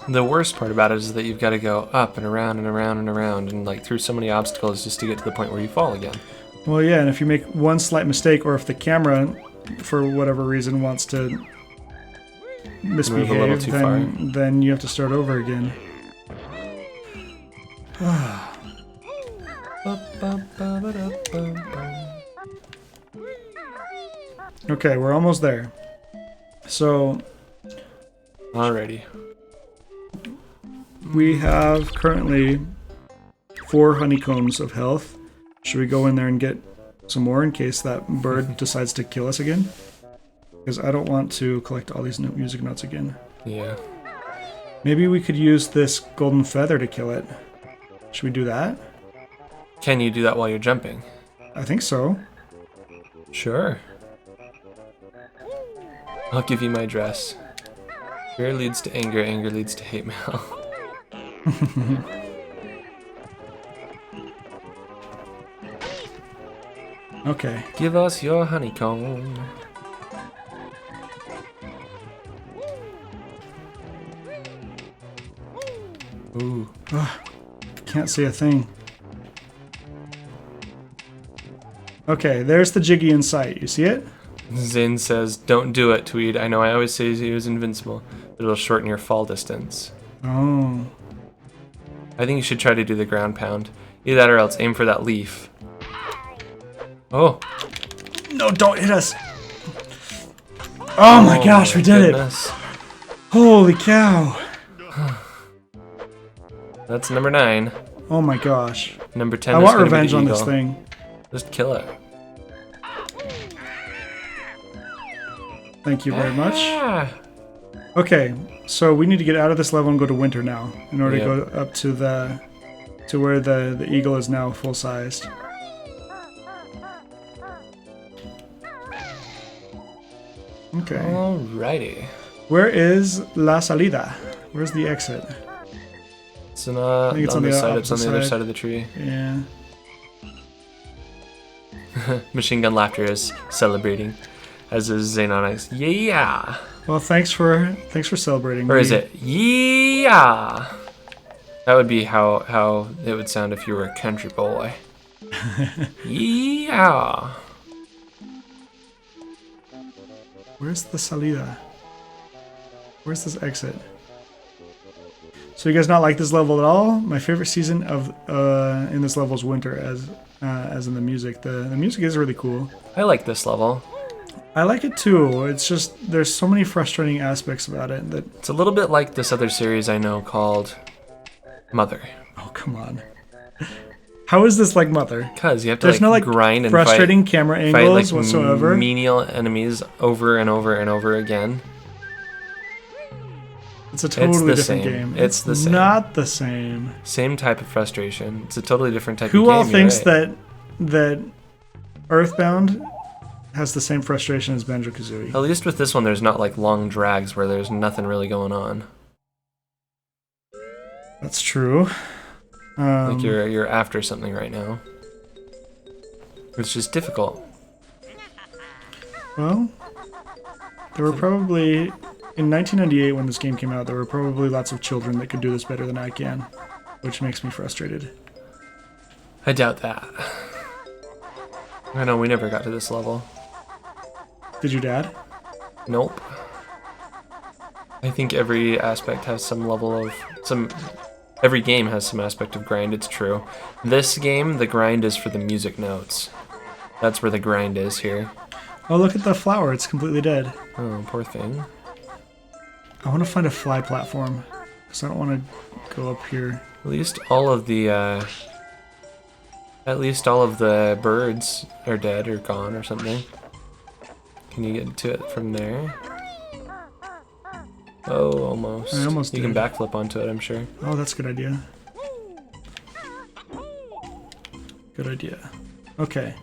B: The worst part about it is that you've got to go up and around and around and around and like through so many obstacles just to get to the point where you fall again.
A: Well, yeah, and if you make one slight mistake, or if the camera, for whatever reason, wants to misbehave, then you have to start over again. Okay, we're almost there. So,
B: alrighty.
A: We have currently 4 honeycombs of health. Should we go in there and get some more in case that bird decides to kill us again? Because I don't want to collect all these music notes again.
B: Yeah.
A: Maybe we could use this golden feather to kill it. Should we do that?
B: Can you do that while you're jumping?
A: I think so.
B: Sure. I'll give you my dress. Fear leads to anger, anger leads to hate mail.
A: Okay.
B: Give us your honeycomb. Ooh.
A: Can't see a thing. Okay, there's the Jiggy in sight. You see it?
B: Zin says, don't do it, Tweed. I know I always say he was invincible, but it'll shorten your fall distance.
A: Oh.
B: I think you should try to do the ground pound. Either that or else aim for that leaf. Oh.
A: No, don't hit us. Oh my gosh, we did it. Holy cow.
B: That's number 9.
A: Oh my gosh.
B: Number 10
A: I
B: is
A: want
B: gonna be
A: revenge
B: the
A: on
B: eagle.
A: this thing.
B: Just kill it.
A: Thank you very much. Okay, so we need to get out of this level and go to winter now in order to go up to where the eagle is now full sized. Okay.
B: Alrighty.
A: Where is la salida? Where's the exit?
B: It's not on this side. It's on the other side of the tree.
A: Yeah.
B: Machine Gun Laughter is celebrating, as is Xenonix. Yeah.
A: Well, thanks for celebrating.
B: Or is it yeah? That would be how it would sound if you were a country boy. Yeah.
A: Where's the salida? Where's this exit? So you guys not like this level at all? My favorite season of in this level is winter, as in the music. The music is really cool.
B: I like this level.
A: I like it too. It's just there's so many frustrating aspects about it that
B: it's a little bit like this other series I know called Mother.
A: Oh come on! How is this like Mother?
B: Because you have to grind and
A: frustrating camera angles whatsoever.
B: Menial enemies over and over and over again.
A: It's a totally different game.
B: It's the same.
A: Not the same.
B: Same type of frustration. It's a totally different type of game.
A: Who all thinks that Earthbound has the same frustration as Banjo Kazooie?
B: At least with this one, there's not like long drags where there's nothing really going on.
A: That's true.
B: Like you're after something right now. It's just difficult.
A: Well, there were probably In 1998, when this game came out, there were probably lots of children that could do this better than I can, which makes me frustrated.
B: I doubt that. I know we never got to this level.
A: Did your dad?
B: Nope. I think every aspect has some level of every game has some aspect of grind, it's true. This game, the grind is for the music notes. That's where the grind is here.
A: Oh, look at the flower, it's completely dead.
B: Oh, poor thing.
A: I want to find a fly platform, because I don't want to go up here.
B: At least all of the birds are dead or gone or something. Can you get to it from there? Oh, almost.
A: I almost
B: You
A: did.
B: can backflip onto it, I'm sure.
A: Oh, that's a good idea. Good idea. Okay.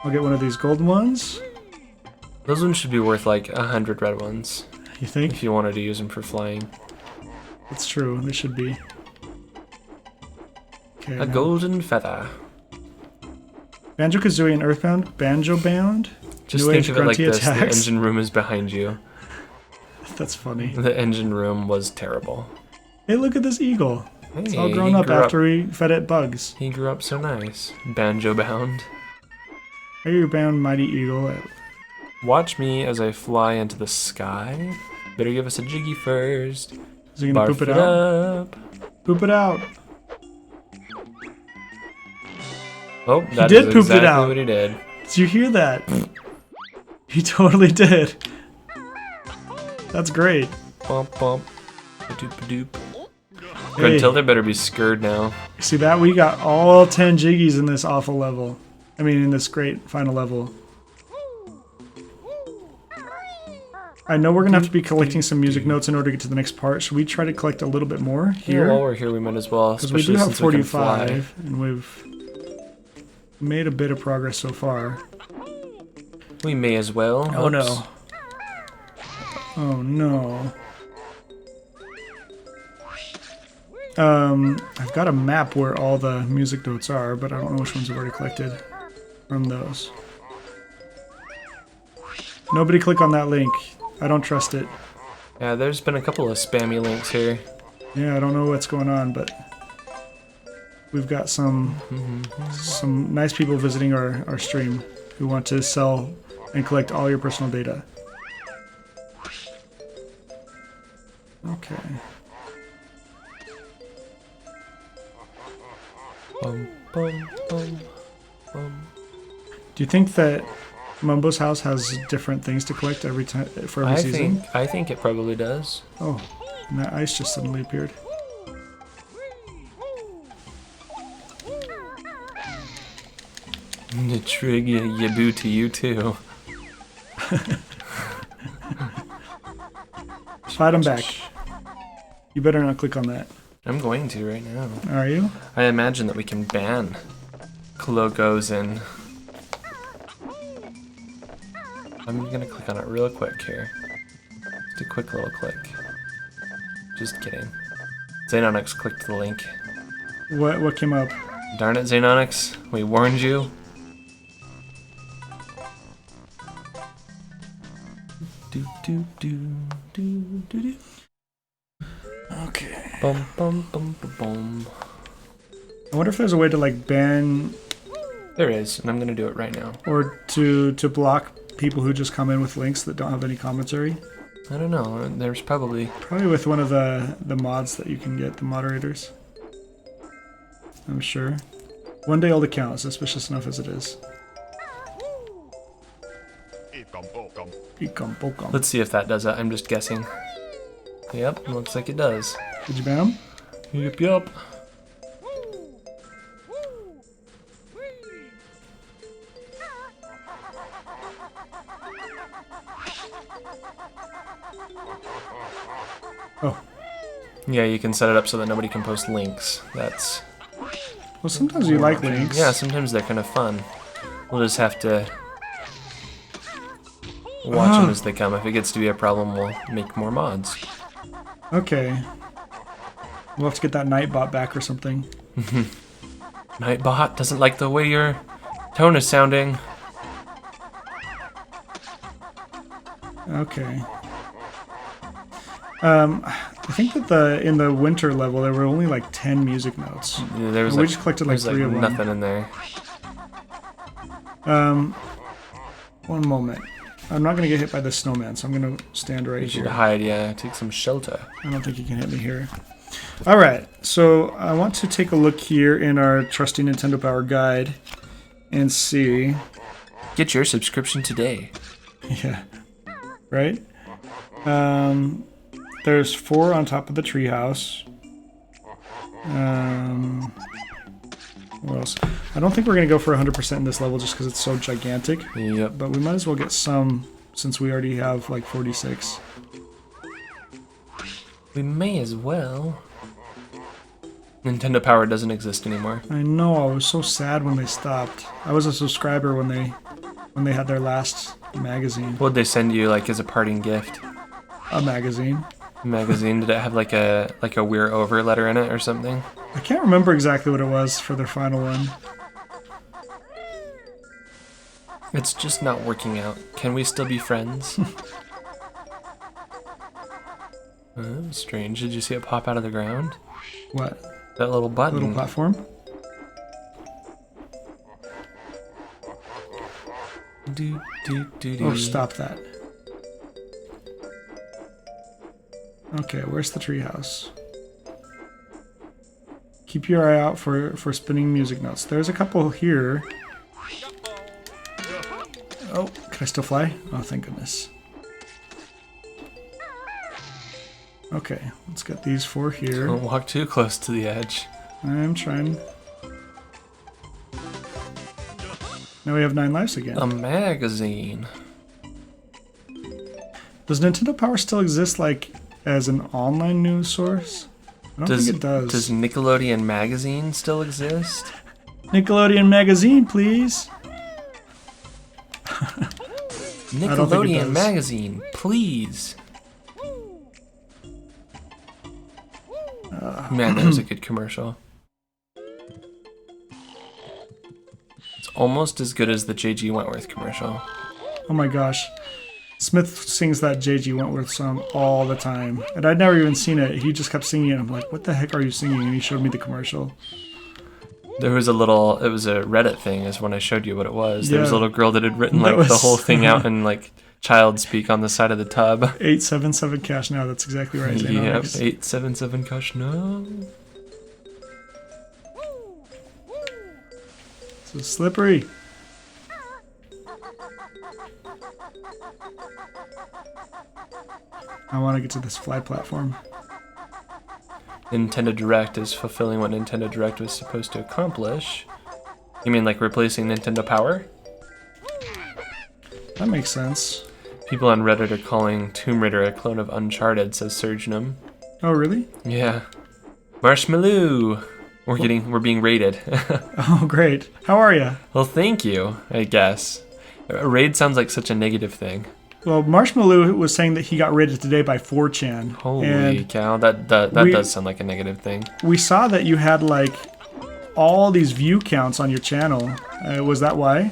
A: I'll get one of these golden ones.
B: Those ones should be worth like 100 red ones.
A: You think?
B: If you wanted to use them for flying.
A: That's true. They should be. Okay.
B: A golden feather.
A: Banjo Kazooie and Earthbound. Banjo Bound.
B: Just think of it like this. The engine room is behind you.
A: That's funny.
B: The engine room was terrible.
A: Hey, look at this eagle.
B: Hey,
A: it's all grown up after we fed it bugs.
B: He grew up so nice. Banjo bound.
A: Are you bound, mighty eagle?
B: Watch me as I fly into the sky. Better give us a jiggy first.
A: Is he gonna
B: Barf
A: poop it out?
B: up.
A: Poop it out.
B: Oh, that
A: he did
B: is
A: poop
B: exactly
A: it out.
B: what he did.
A: Did you hear that? He totally did. That's great.
B: Bump bump. Doop doop.
A: Hey.
B: Gruntilda better be scared now.
A: See that? We got all 10 jiggies in this awful level. I mean, in this great final level. I know we're going to have to be collecting some music notes in order to get to the next part. Should we try to collect a little bit more here?
B: Yeah, while we're here, we might as well.
A: Because we do have 45, and we've made a bit of progress so far.
B: We may as well.
A: Oh no. Oh no. I've got a map where all the music notes are, but I don't know which ones I've already collected from those. Nobody click on that link. I don't trust it.
B: Yeah, there's been a couple of spammy links here.
A: Yeah, I don't know what's going on, but we've got some nice people visiting our stream who want to sell and collect all your personal data. Okay.
B: Bum, bum, bum, bum.
A: Do you think that Mumbo's house has different things to collect every time for every season?
B: I think it probably does.
A: Oh, and that ice just suddenly appeared.
B: The trig yabu to you too.
A: Fight him back. You better not click on that.
B: I'm going to right now.
A: Are you?
B: I imagine that we can ban logos and I'm gonna click on it real quick here. Just a quick little click. Just kidding. Xanonix clicked the link.
A: What came up?
B: Darn it, Xanonix. We warned you. Do do do do do do.
A: Okay.
B: Bum bum bum bum bum.
A: I wonder if there's a way to like ban
B: There is, and I'm gonna do it right now.
A: or to block people who just come in with links that don't have any commentary.
B: I don't know. There's probably
A: With one of the mods that you can get, the moderators. I'm sure. One day old account, suspicious enough as it is.
B: Let's see if that does it. I'm just guessing. Yep, looks like it does.
A: Did you ban him?
B: Yep, yep.
A: Oh.
B: Yeah, you can set it up so that nobody can post links. That's...
A: Well, sometimes you like links.
B: Yeah, sometimes they're kind of fun. We'll just have to watch them as they come. If it gets to be a problem, we'll make more mods.
A: Okay. We'll have to get that Nightbot back or something.
B: Nightbot doesn't like the way your tone is sounding.
A: Okay. I think that in the winter level there were only like 10 music notes.
B: Yeah, there was
A: we just collected like 3 of them.
B: Nothing in there.
A: One moment. I'm not gonna get hit by the snowman, so I'm gonna stand right here.
B: You should hide, yeah. Take some shelter.
A: I don't think you can hit me here. All right, so I want to take a look here in our trusty Nintendo Power guide and see.
B: Get your subscription today.
A: Yeah. Right. There's 4 on top of the treehouse. What else? I don't think we're going to go for 100% in this level just because it's so gigantic.
B: Yep.
A: But we might as well get some since we already have like 46.
B: We may as well. Nintendo Power doesn't exist anymore.
A: I know. I was so sad when they stopped. I was a subscriber when they had their last magazine.
B: What'd they send you like as a parting gift?
A: A magazine.
B: Magazine? Did it have like a "We're Over" letter in it or something?
A: I can't remember exactly what it was for their final one.
B: It's just not working out. Can we still be friends? Oh, strange. Did you see it pop out of the ground?
A: What?
B: That little button.
A: Little platform? Oh, stop that. Okay, where's the treehouse? Keep your eye out for spinning music notes. There's a couple here. Oh, can I still fly? Oh, thank goodness. Okay, let's get these 4 here.
B: Don't walk too close to the edge.
A: I'm trying. Now we have 9 lives again.
B: A magazine.
A: Does Nintendo Power still exist, like, as an online news source? I don't think it does.
B: Does Nickelodeon Magazine still exist?
A: Nickelodeon Magazine, please.
B: Nickelodeon Magazine, please. Man, that was a good commercial. It's almost as good as the J.G. Wentworth commercial.
A: Oh my gosh. Smith sings that J.G. Wentworth song all the time. And I'd never even seen it. He just kept singing it. I'm like, what the heck are you singing? And he showed me the commercial.
B: There was it was a Reddit thing is when I showed you what it was.
A: Yeah.
B: There was a little girl that had written like the whole thing out in like child speak on the side of the tub.
A: 877 cash now, that's exactly right.
B: Yep, 877 cash now.
A: So slippery. I want to get to this fly platform.
B: Nintendo Direct is fulfilling what Nintendo Direct was supposed to accomplish. You mean like replacing Nintendo Power?
A: That makes sense.
B: People on Reddit are calling Tomb Raider a clone of Uncharted, says Surgenum.
A: Oh, really?
B: Yeah. Marshmallow! We're being raided.
A: Oh, great. How are you?
B: Well, thank you, I guess. A raid sounds like such a negative thing.
A: Well, Marshmallow was saying that he got raided today by 4chan.
B: Holy cow, that does sound like a negative thing.
A: We saw that you had, like, all these view counts on your channel. Was that why?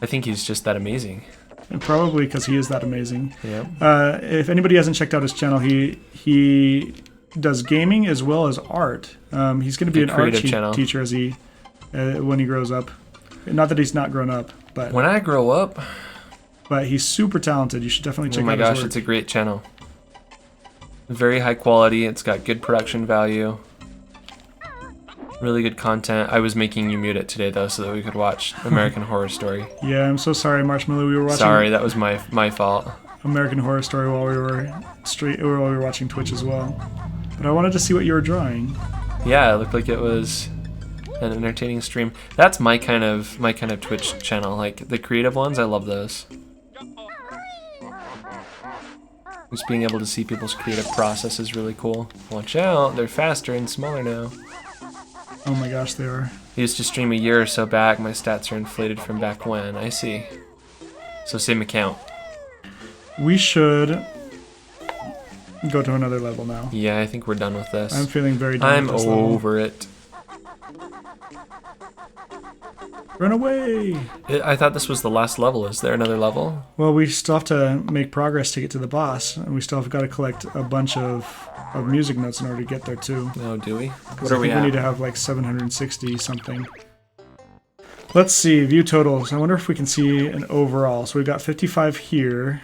B: I think he's just that amazing.
A: And probably because he is that amazing.
B: Yeah.
A: If anybody hasn't checked out his channel, he does gaming as well as art. He's going to be an art teacher as when he grows up. Not that he's not grown up, but
B: when I grow up.
A: But he's super talented. You should definitely check out his work.
B: Oh my gosh, it's a great channel. Very high quality. It's got good production value. Really good content. I was making you mute it today though, so that we could watch American Horror Story.
A: Yeah, I'm so sorry, Marshmallow. We were watching.
B: Sorry, that was my fault.
A: American Horror Story while we were watching Twitch as well. But I wanted to see what you were drawing.
B: Yeah, it looked like it was an entertaining stream. That's my kind of Twitch channel. Like the creative ones, I love those. Just being able to see people's creative process is really cool. Watch out, they're faster and smaller now.
A: Oh my gosh, they are.
B: I used to stream a year or so back. My stats are inflated from back when. I see. So same account.
A: We should go to another level now.
B: Yeah, I think we're done with this.
A: I'm feeling very done with this level.
B: over it.
A: Run away!
B: I thought this was the last level. Is there another level?
A: Well, we still have to make progress to get to the boss, and we still have got to collect a bunch of music notes in order to get there too.
B: Oh, do we?
A: What are we at? We need to have like 760 something. Let's see, view totals. I wonder if we can see an overall. So we've got 55 here.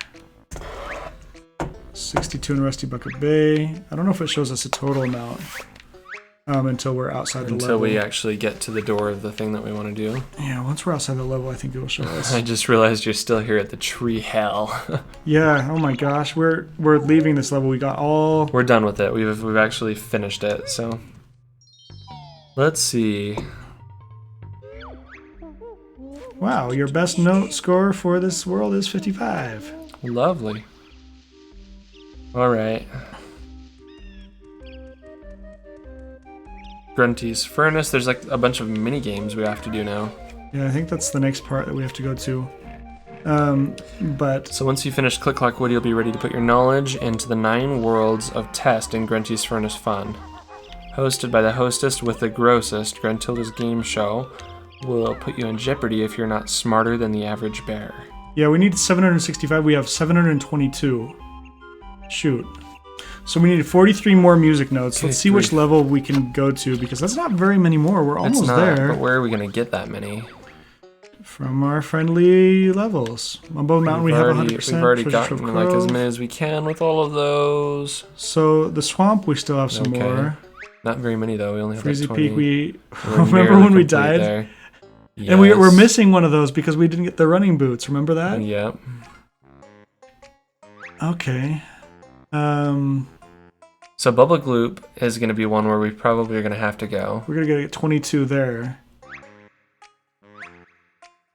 A: 62 in Rusty Bucket Bay. I don't know if it shows us a total amount until we're outside the level.
B: Until we actually get to the door of the thing that we want to do.
A: Yeah, once we're outside the level, I think it will show us.
B: I just realized you're still here at the tree hell.
A: Yeah, oh my gosh, we're leaving this level. We got all...
B: We're done with it. We've actually finished it, so... Let's see...
A: Wow, your best note score for this world is 55.
B: Lovely. Alright. Grunty's Furnace. There's like a bunch of mini games we have to do now.
A: Yeah, I think that's the next part that we have to go to. But
B: so once you finish Click Clock Wood, you'll be ready to put your knowledge into the 9 worlds of test in Grunty's Furnace Fun. Hosted by the hostess with the grossest, Gruntilda's game show will put you in jeopardy if you're not smarter than the average bear.
A: Yeah, we need 765. We have 722. Shoot. So we need 43 more music notes.
B: Okay,
A: let's see which level we can go to, because that's not very many more. We're almost there.
B: But where are we going to get that many?
A: From our friendly levels. Mumbo Mountain, we have 100%.
B: We've already gotten like as many as we can with all of those.
A: So the swamp, we still have some more.
B: Not very many though. We only have
A: Freezy
B: like 20.
A: Peak, we remember when we died?
B: There. Yes.
A: And we're missing one of those because we didn't get the running boots. Remember that?
B: Yep.
A: Okay.
B: So Bubble Gloop is going to be one where we probably are going to have to go.
A: We're going to get 22 there.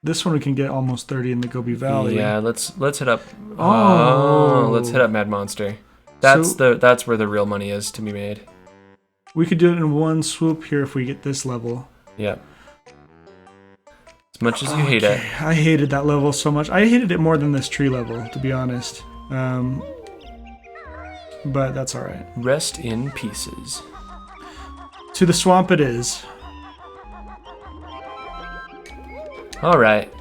A: This one we can get almost 30 in the Gobi Valley.
B: Yeah, let's hit up. Oh, let's hit up Mad Monster. That's where the real money is to be made.
A: We could do it in one swoop here if we get this level.
B: Yep. As much as you hate it.
A: I hated that level so much. I hated it more than this tree level, to be honest. But that's alright.
B: Rest in pieces.
A: To the swamp it is.
B: Alright.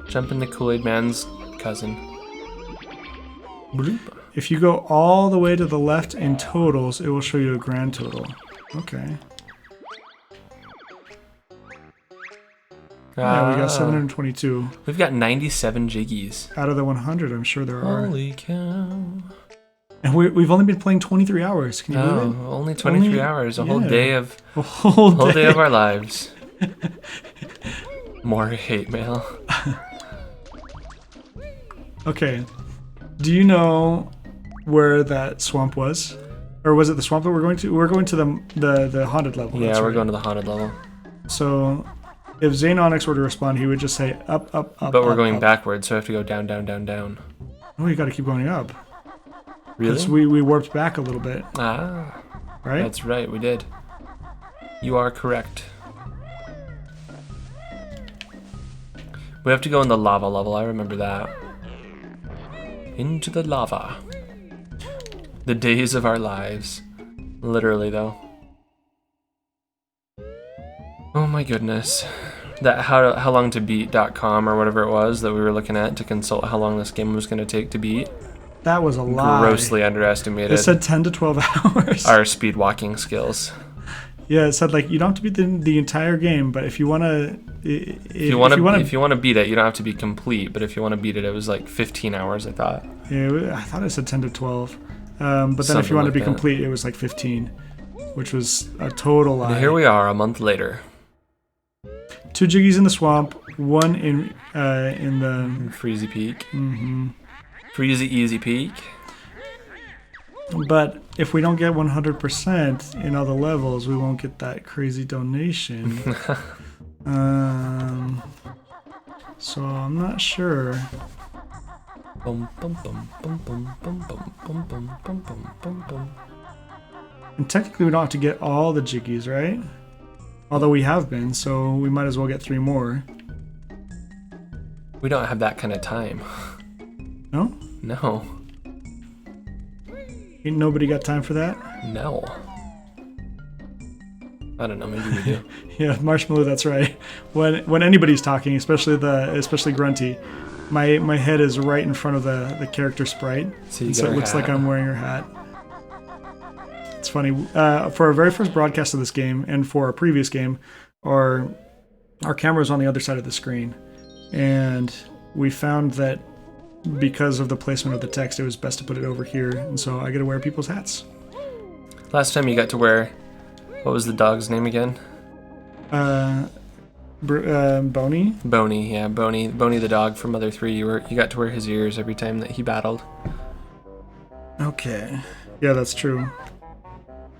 B: Jump in the Kool-Aid Man's cousin. Bloop.
A: If you go all the way to the left in totals, it will show you a grand total. Okay. Yeah, we got 722.
B: We've got 97 jiggies.
A: Out of the 100, I'm sure there are.
B: Holy cow.
A: And we've only been playing 23 hours. Can you believe it?
B: Only 23 hours. A whole day of our lives. More hate mail.
A: Okay. Do you know where that swamp was? Or was it the swamp that we're going to? We're going to the haunted level.
B: Yeah, we're going to the haunted level.
A: So if Zane Onyx were to respond, he would just say up, up, up.
B: But we're
A: up,
B: going
A: up.
B: backwards, so I have to go down, down, down, down.
A: Oh, you got to keep going up.
B: Really?
A: Because we warped back a little bit.
B: Ah.
A: Right?
B: That's right, we did. You are correct. We have to go in the lava level, I remember that. Into the lava. The days of our lives. Literally, though. Oh my goodness. That how long to beat.com or whatever it was that we were looking at to consult how long this game was going to take to beat.
A: That was a lie.
B: Grossly underestimated.
A: It said 10 to 12 hours.
B: Our speed walking skills.
A: Yeah, it said like you don't have to beat the entire game, but if you want to,
B: if you want to beat it, you don't have to be complete. But if you want to beat it, it was like 15 hours. I thought.
A: Yeah, I thought it said 10 to 12. But then
B: Something
A: if you want
B: like
A: to be
B: that.
A: complete, it was like 15, which was a total lie.
B: And here we are, a month later.
A: 2 jiggies in the swamp, 1 in the
B: Freezy Peak.
A: Mm-hmm.
B: Freezy Easy Peak.
A: But if we don't get 100% in all the levels, we won't get that crazy donation. So I'm not sure.
B: Bum, bum, bum, bum, bum, bum, bum, bum, bum, bum, bum, bum, bum.
A: And technically we don't have to get all the jiggies, right? Although we have been, so we might as well get 3 more.
B: We don't have that kind of time.
A: No?
B: No.
A: Ain't nobody got time for that?
B: No. I don't know. Maybe we do.
A: Yeah, Marshmallow. That's right. When anybody's talking, especially Grunty, my head is right in front of the character sprite, so it looks like I'm wearing her hat. It's funny. For our very first broadcast of this game, and for our previous game, our camera was on the other side of the screen, and we found that because of the placement of the text, it was best to put it over here, and so I get to wear people's hats.
B: Last time you got to wear, what was the dog's name again?
A: Boney?
B: Boney, yeah, Boney the dog from Mother 3. You got to wear his ears every time that he battled.
A: Okay. Yeah, that's true.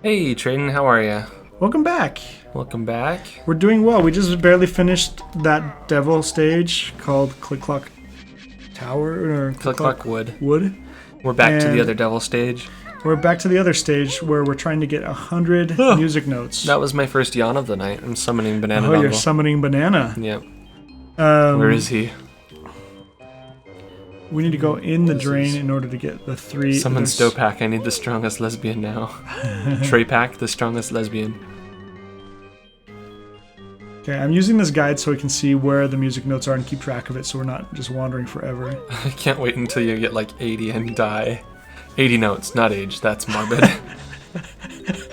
B: Hey, Trayden, how are ya?
A: Welcome back.
B: Welcome back.
A: We're doing well. We just barely finished that devil stage called Click Clock Tower, or
B: Click Clock Wood. We're back to the other devil stage.
A: We're back to the other stage where we're trying to get 100 music notes.
B: That was my first yawn of the night. I'm summoning Banana.
A: Oh, you're summoning Banana.
B: Yep. Where is he?
A: We need to go in the drain in order to get the 3.
B: Summon Stopak. I need the strongest lesbian now. Traypak, the strongest lesbian.
A: Okay, I'm using this guide so we can see where the music notes are and keep track of it, so we're not just wandering forever.
B: I can't wait until you get like 80 and die. 80 notes, not age. That's morbid.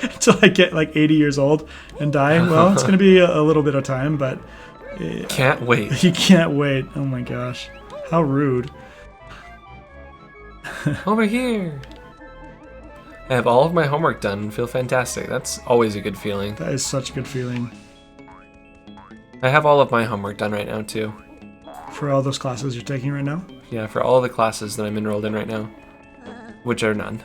A: Until I get like 80 years old and die. Well, it's going to be a little bit of time, but...
B: Can't wait.
A: You can't wait. Oh my gosh. How rude.
B: Over here. I have all of my homework done and feel fantastic. That's always a good feeling.
A: That is such a good feeling.
B: I have all of my homework done right now, too.
A: For all those classes you're taking right now?
B: Yeah, for all the classes that I'm enrolled in right now. Which are none.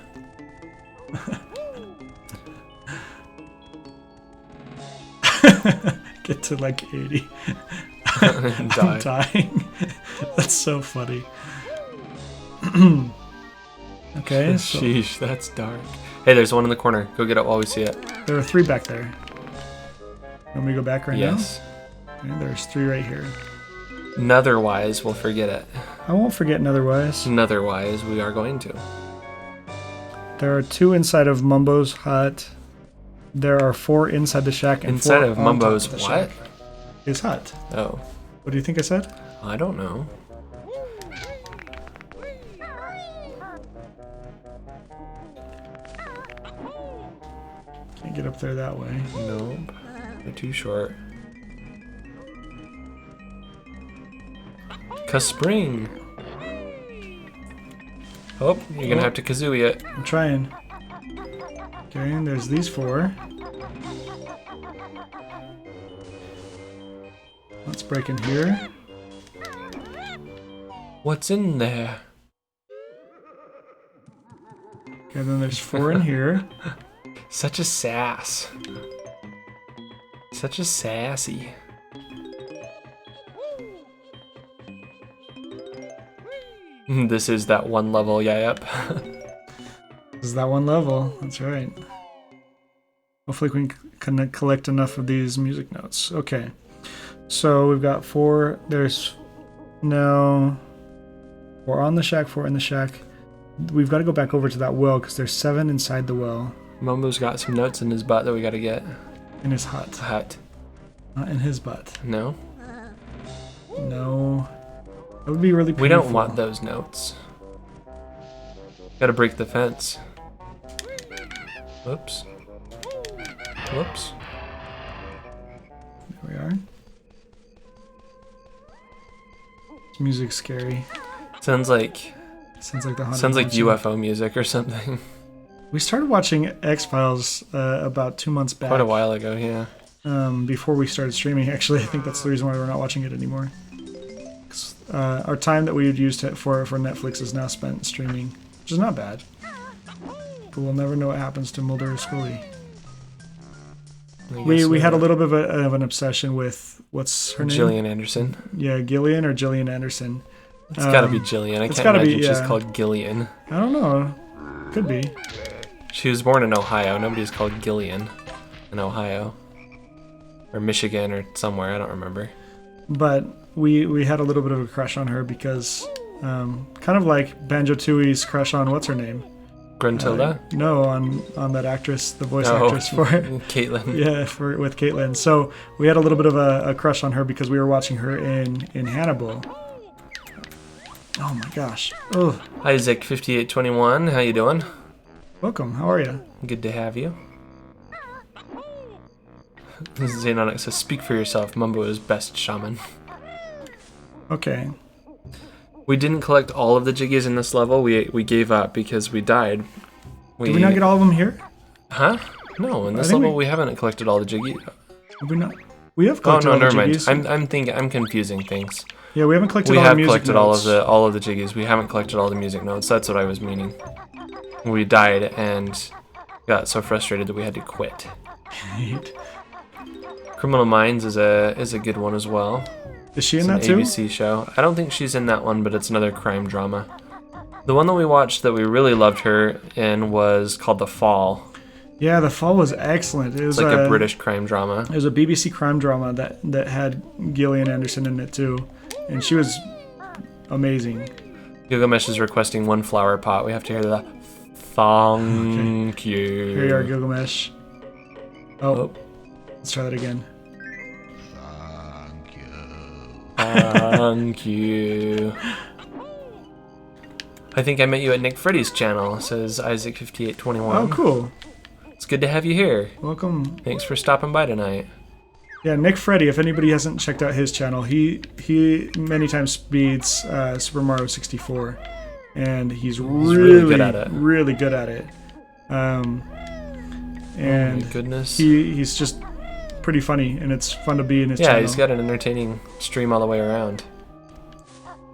A: Get to like 80.
B: And die.
A: I'm dying. That's so funny. Okay. So
B: sheesh, that's dark. Hey, there's one in the corner. Go get it while we see it.
A: There are 3 back there. Want me to go back right now?
B: Yes.
A: Okay, there's 3 right here.
B: Notherwise, we'll forget it.
A: I won't forget Notherwise.
B: Notherwise, we are going to.
A: There are 2 inside of Mumbo's hut. There are 4 inside the shack and
B: inside
A: 4
B: of Mumbo's
A: the
B: what?
A: Shack. His hut.
B: Oh.
A: What do you think I said?
B: I don't know.
A: Can't get up there that way.
B: Nope. They're too short. Spring. Oh, you're gonna have to kazooie it.
A: I'm trying. Okay, and there's these 4. Let's break in here.
B: What's in there?
A: Okay, then there's 4 in here.
B: Such a sass. Such a sassy. This is that one level, yeah, yep.
A: This is that one level, that's right. Hopefully we can collect enough of these music notes. Okay, so we've got 4, there's now 4 on the shack, 4 in the shack. We've got to go back over to that well because there's 7 inside the well.
B: Momo's got some notes in his butt that we gotta get.
A: In his hut.
B: Hut.
A: Not in his butt.
B: No?
A: No. That would be really painful.
B: We don't want those notes. Gotta break the fence. Whoops. Whoops.
A: There we are. This music's scary.
B: Sounds like
A: the haunted
B: sounds like
A: mansion.
B: UFO music or something.
A: We started watching X-Files about 2 months back.
B: Quite a while ago, yeah.
A: Before we started streaming, actually. I think that's the reason why we're not watching it anymore. Our time that we would use for Netflix is now spent streaming, which is not bad. But we'll never know what happens to Mulder or Scully. We had a little bit of an obsession with, what's her name?
B: Gillian Anderson.
A: Yeah, Gillian or Gillian Anderson.
B: It's gotta be Gillian. I can't imagine she's called Gillian.
A: I don't know. Could be.
B: She was born in Ohio. Nobody's called Gillian in Ohio. Or Michigan or somewhere. I don't remember.
A: But we had a little bit of a crush on her because kind of like Banjo Tooie's crush on what's her name?
B: Gruntilda?
A: No, on that actress, the voice actress for
B: Caitlin.
A: Yeah, with Caitlin. So we had a little bit of a crush on her because we were watching her in Hannibal. Oh my gosh. Oh.
B: Isaac 5821, how you doing?
A: Welcome. How are you?
B: Good to have you. Xanonic says, "Speak for yourself. Mumbo is best shaman."
A: Okay.
B: We didn't collect all of the Jiggies in this level. We gave up because we died.
A: Did we not get all of them here?
B: Huh? No, in this level we haven't collected all the Jiggies.
A: Did we not? We have collected all the Jiggies.
B: Never mind. I'm confusing things.
A: Yeah, we haven't collected all the music notes. We have
B: collected all of the Jiggies. We haven't collected all the music notes. That's what I was meaning. We died and got so frustrated that we had to quit. Criminal Minds is a good one as well.
A: Is she in that too?
B: It's an ABC show. I don't think she's in that one, but it's another crime drama. The one that we watched that we really loved her in was called The Fall.
A: Yeah, The Fall was excellent. It was
B: like a British crime drama.
A: It was a BBC crime drama that had Gillian Anderson in it too, and she was amazing.
B: Gilgamesh is requesting one flower pot. We have to hear the thank you.
A: Here you are, Gilgamesh. Oh. Let's try that again.
B: Thank you. I think I met you at Nick Freddy's channel, says Isaac5821.
A: Oh, cool.
B: It's good to have you here.
A: Welcome.
B: Thanks for stopping by tonight.
A: Yeah, Nick Freddy, if anybody hasn't checked out his channel, he many times beats Super Mario 64. And he's really good at it. Really good at it. And
B: oh my goodness.
A: He's just pretty funny, and it's fun to be in his channel.
B: Yeah, he's got an entertaining stream all the way around.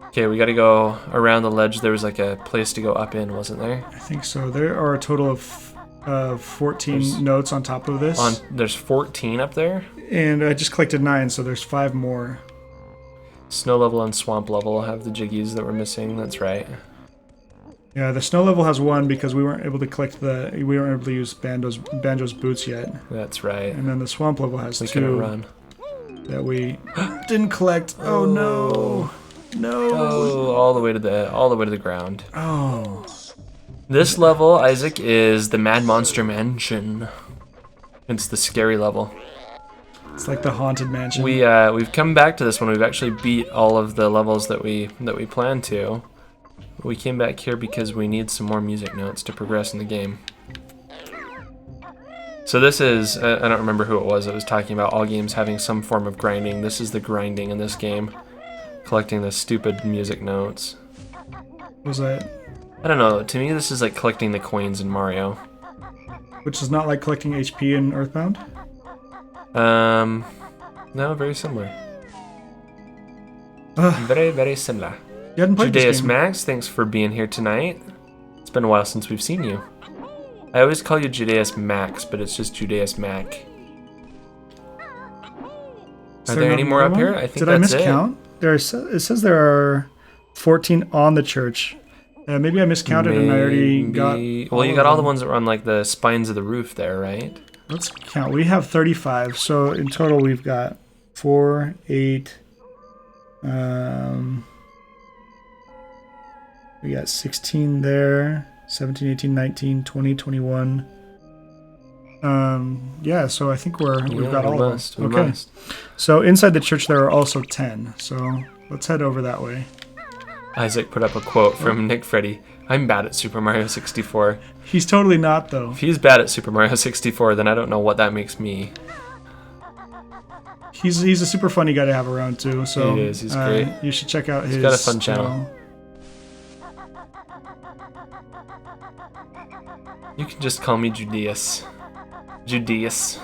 B: Okay, we got to go around the ledge. There was like a place to go up in, wasn't there?
A: I think so. There are a total of 14 notes on top of this.
B: There's 14 up there?
A: And I just collected 9, so there's 5 more.
B: Snow level and swamp level have the Jiggies that we're missing. That's right.
A: Yeah, the snow level has 1 because we weren't able to collect we weren't able to use Banjo's boots yet.
B: That's right.
A: And then the swamp level has 2
B: couldn't run.
A: That we didn't collect. Oh no. No.
B: Oh, all the way to the ground.
A: Oh.
B: This level, Isaac, is the Mad Monster Mansion. It's the scary level.
A: It's like the haunted mansion.
B: We've come back to this one. We've actually beat all of the levels that we planned to. We came back here because we need some more music notes to progress in the game. So this is, I don't remember who it was that was talking about all games having some form of grinding. This is the grinding in this game. Collecting the stupid music notes.
A: What was that?
B: I don't know, to me this is like collecting the coins in Mario.
A: Which is not like collecting HP in Earthbound?
B: No, very similar. Very, very similar.
A: You hadn't played
B: Judeus
A: this game.
B: Max, thanks for being here tonight. It's been a while since we've seen you. I always call you Judeus Max, but it's just Judeus Mac. Are there any more up here? I think
A: Did I miscount? It says there are 14 on the church. Maybe I miscounted and I already got...
B: Well, you got all the ones that were on like the spines of the roof there, right?
A: Let's count. We have 35, so in total we've got 4, 8... we got 16 there, 17, 18, 19, 20, 21. Yeah, so I think we've got all of them. Okay. So inside the church there are also 10. So let's head over that way.
B: Isaac put up a quote from Nick Freddy. I'm bad at Super Mario 64.
A: He's totally not, though.
B: If he's bad at Super Mario 64, then I don't know what that makes me.
A: He's a super funny guy to have around, too. So
B: he is. He's great.
A: You should check out his
B: He's got a fun channel. You can just call me Judeus. Judeus.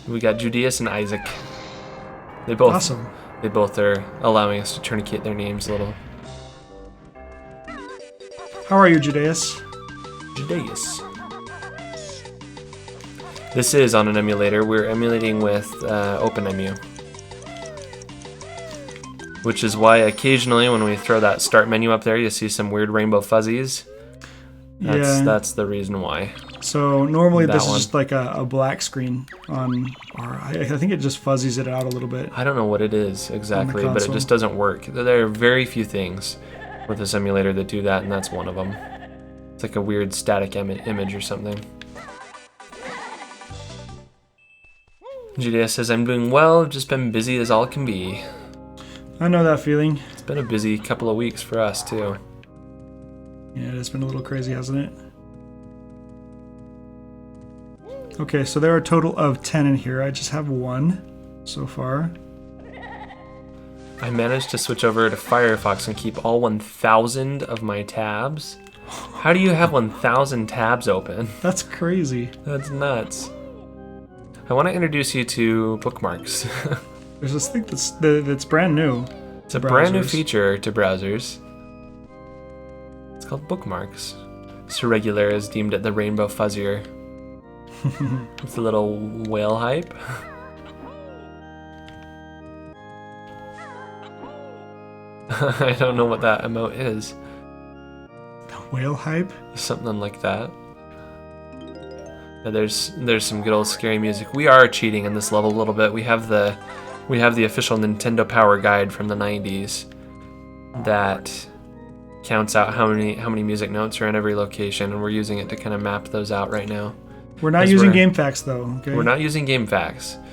B: We got Judeus and Isaac. They both.
A: Awesome.
B: They both are allowing us to tourniquet their names a little.
A: How are you, Judeus?
B: Judeus. This is on an emulator. We're emulating with OpenEmu. Which is why occasionally when we throw that start menu up there, you see some weird rainbow fuzzies. That's the reason why.
A: So normally this is just like a black screen on, or I think it just fuzzies it out a little bit.
B: I don't know what it is exactly, but it just doesn't work. There are very few things with this emulator that do that, and that's one of them. It's like a weird static image or something. Judea says, I'm doing well, I've just been busy as all can be.
A: I know that feeling.
B: It's been a busy couple of weeks for us, too.
A: Yeah, it's been a little crazy, hasn't it? Okay, so there are a total of 10 in here. I just have 1 so far.
B: I managed to switch over to Firefox and keep all 1,000 of my tabs. How do you have 1,000 tabs open?
A: That's crazy.
B: That's nuts. I want to introduce you to bookmarks.
A: There's this thing that's brand new.
B: It's a brand new feature to browsers. It's called bookmarks. Sir Regular has deemed it the rainbow fuzzier. It's a little whale hype. I don't know what that emote is.
A: The whale hype?
B: Something like that. Yeah, there's some good old scary music. We are cheating in this level a little bit. We have the official Nintendo Power Guide from the 90s that counts out how many music notes are in every location, and we're using it to kind of map those out right now.
A: We're not using GameFAQs though. Okay?
B: We're not using GameFAQs,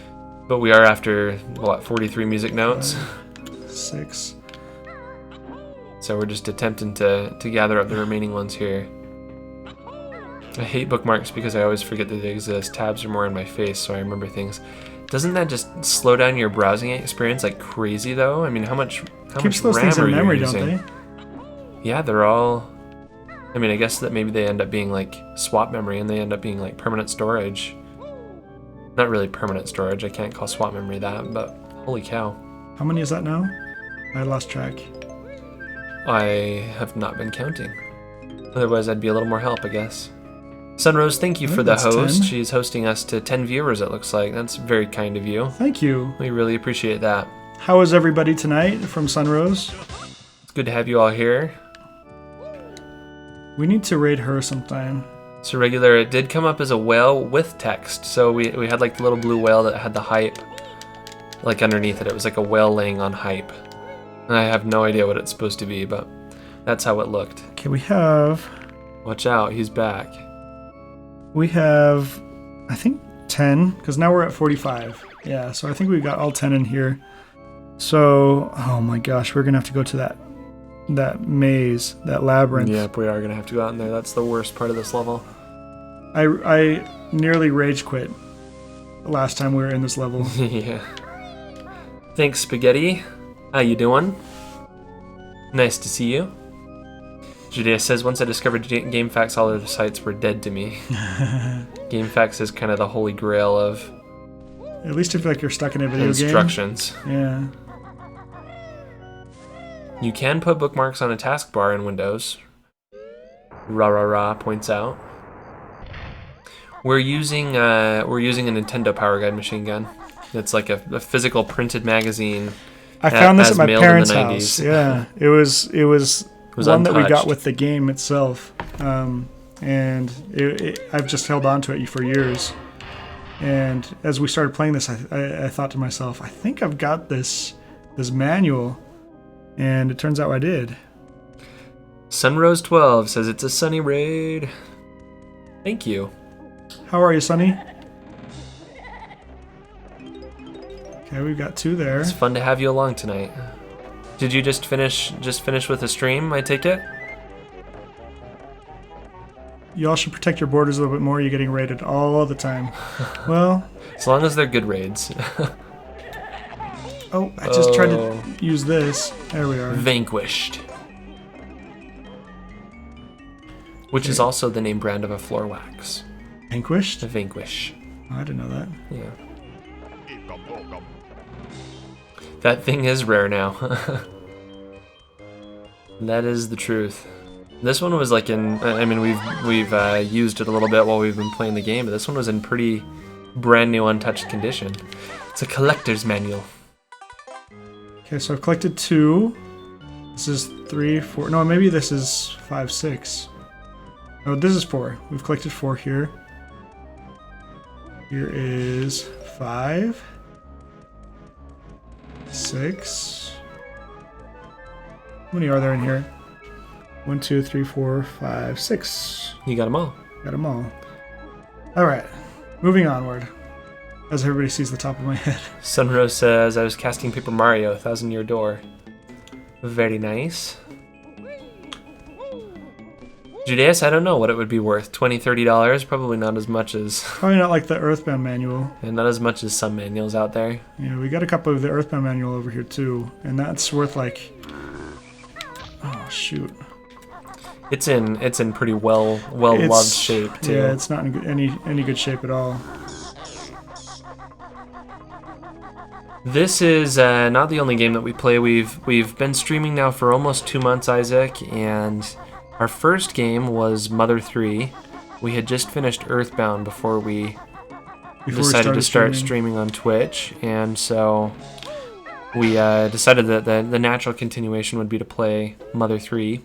B: but we are after 43 music notes.
A: 6.
B: So we're just attempting to gather up the remaining ones here. I hate bookmarks because I always forget that they exist. Tabs are more in my face, so I remember things. Doesn't that just slow down your browsing experience like crazy, though? I mean, how much
A: Keeps those things in memory, don't they?
B: Yeah, they're all... I mean, I guess that maybe they end up being like swap memory, and they end up being like permanent storage. Not really permanent storage. I can't call swap memory that, but holy cow.
A: How many is that now? I lost track.
B: I have not been counting. Otherwise, I'd be a little more help, I guess. Sunrose, thank you for the host. 10. She's hosting us to 10 viewers, it looks like. That's very kind of you.
A: Thank you.
B: We really appreciate that.
A: How is everybody tonight from Sunrose?
B: It's good to have you all here.
A: We need to raid her sometime.
B: So regular, it did come up as a whale with text. So we had like the little blue whale that had the hype. Like underneath it, it was like a whale laying on hype. And I have no idea what it's supposed to be, but that's how it looked.
A: Okay, we have...
B: Watch out, he's back.
A: We have, I think, 10, because now we're at 45. Yeah, so I think we got all 10 in here. So, oh my gosh, we're going to have to go to that maze, that labyrinth.
B: Yep, we are going to have to go out in there. That's the worst part of this level.
A: I nearly rage quit last time we were in this level.
B: Yeah. Thanks, Spaghetti. How you doing? Nice to see you. Judea says, once I discovered GameFAQs, all other sites were dead to me. GameFAQs is kind of the holy grail of...
A: At least if like you're stuck in a video
B: instructions.
A: Game. Yeah.
B: You can put bookmarks on a taskbar in Windows. Rah points out. We're using a Nintendo Power Guide machine gun. It's like a physical printed magazine.
A: I found this at my parents' house. Yeah, it was one that we got with the game itself, and I've just held on to it for years. And as we started playing this, I thought to myself, I think I've got this manual, and it turns out I did.
B: Sunrose12 says it's a sunny raid. Thank you.
A: How are you, Sunny? Okay, we've got 2 there.
B: It's fun to have you along tonight. Did you just finish with the stream, I take it?
A: You all should protect your borders a little bit more. You're getting raided all the time. Well...
B: As long as they're good raids.
A: Oh, I just tried to use this. There we are.
B: Vanquished. Which is also the name brand of a floor wax.
A: Vanquished?
B: A Vanquish.
A: Oh, I didn't know that.
B: Yeah. That thing is rare now. That is the truth. This one was like I mean, we've used it a little bit while we've been playing the game, but this one was in pretty brand new, untouched condition. It's a collector's manual.
A: Okay, so I've collected 2. This is 3, 4. No, maybe this is 5, 6. Oh, this is 4. We've collected 4 here. Here is 5. 6. How many are there in here? 1, 2, 3, 4, 5, 6.
B: You got them all.
A: Got them all. All right. Moving onward. As everybody sees the top of my head.
B: Sunrose says, I was casting Paper Mario, 1,000-Year Door. Very nice. Judeus, I don't know what it would be worth. $20, $30? Probably not as much as...
A: Probably not like the Earthbound manual.
B: And not as much as some manuals out there.
A: Yeah, we got a copy of the Earthbound manual over here too. And that's worth like... Oh, shoot.
B: It's in pretty well-loved shape too.
A: Yeah, it's not in any good shape at all.
B: This is not the only game that we play. We've been streaming now for almost 2 months, Isaac, and our first game was Mother 3. We had just finished Earthbound before we decided to start streaming on Twitch, and so we decided that the natural continuation would be to play Mother 3.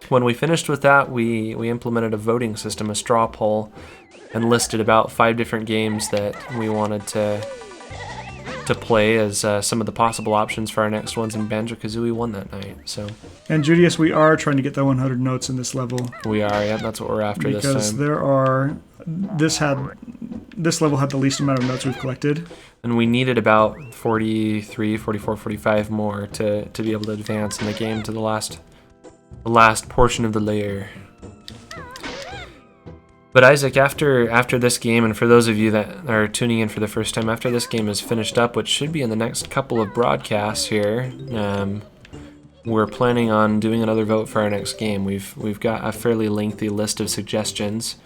B: When we finished with that, we implemented a voting system, a straw poll, and listed about 5 different games that we wanted to play as some of the possible options for our next ones, and Banjo Kazooie won that night. So.
A: And Judius, we are trying to get the 100 notes in this level.
B: We are, yeah, that's what we're after this time.
A: Because this level had the least amount of notes we've collected.
B: And we needed about 43, 44, 45 more to be able to advance in the game to the last portion of the layer. But Isaac, after this game, and for those of you that are tuning in for the first time, after this game is finished up, which should be in the next couple of broadcasts here, we're planning on doing another vote for our next game. We've got a fairly lengthy list of suggestions.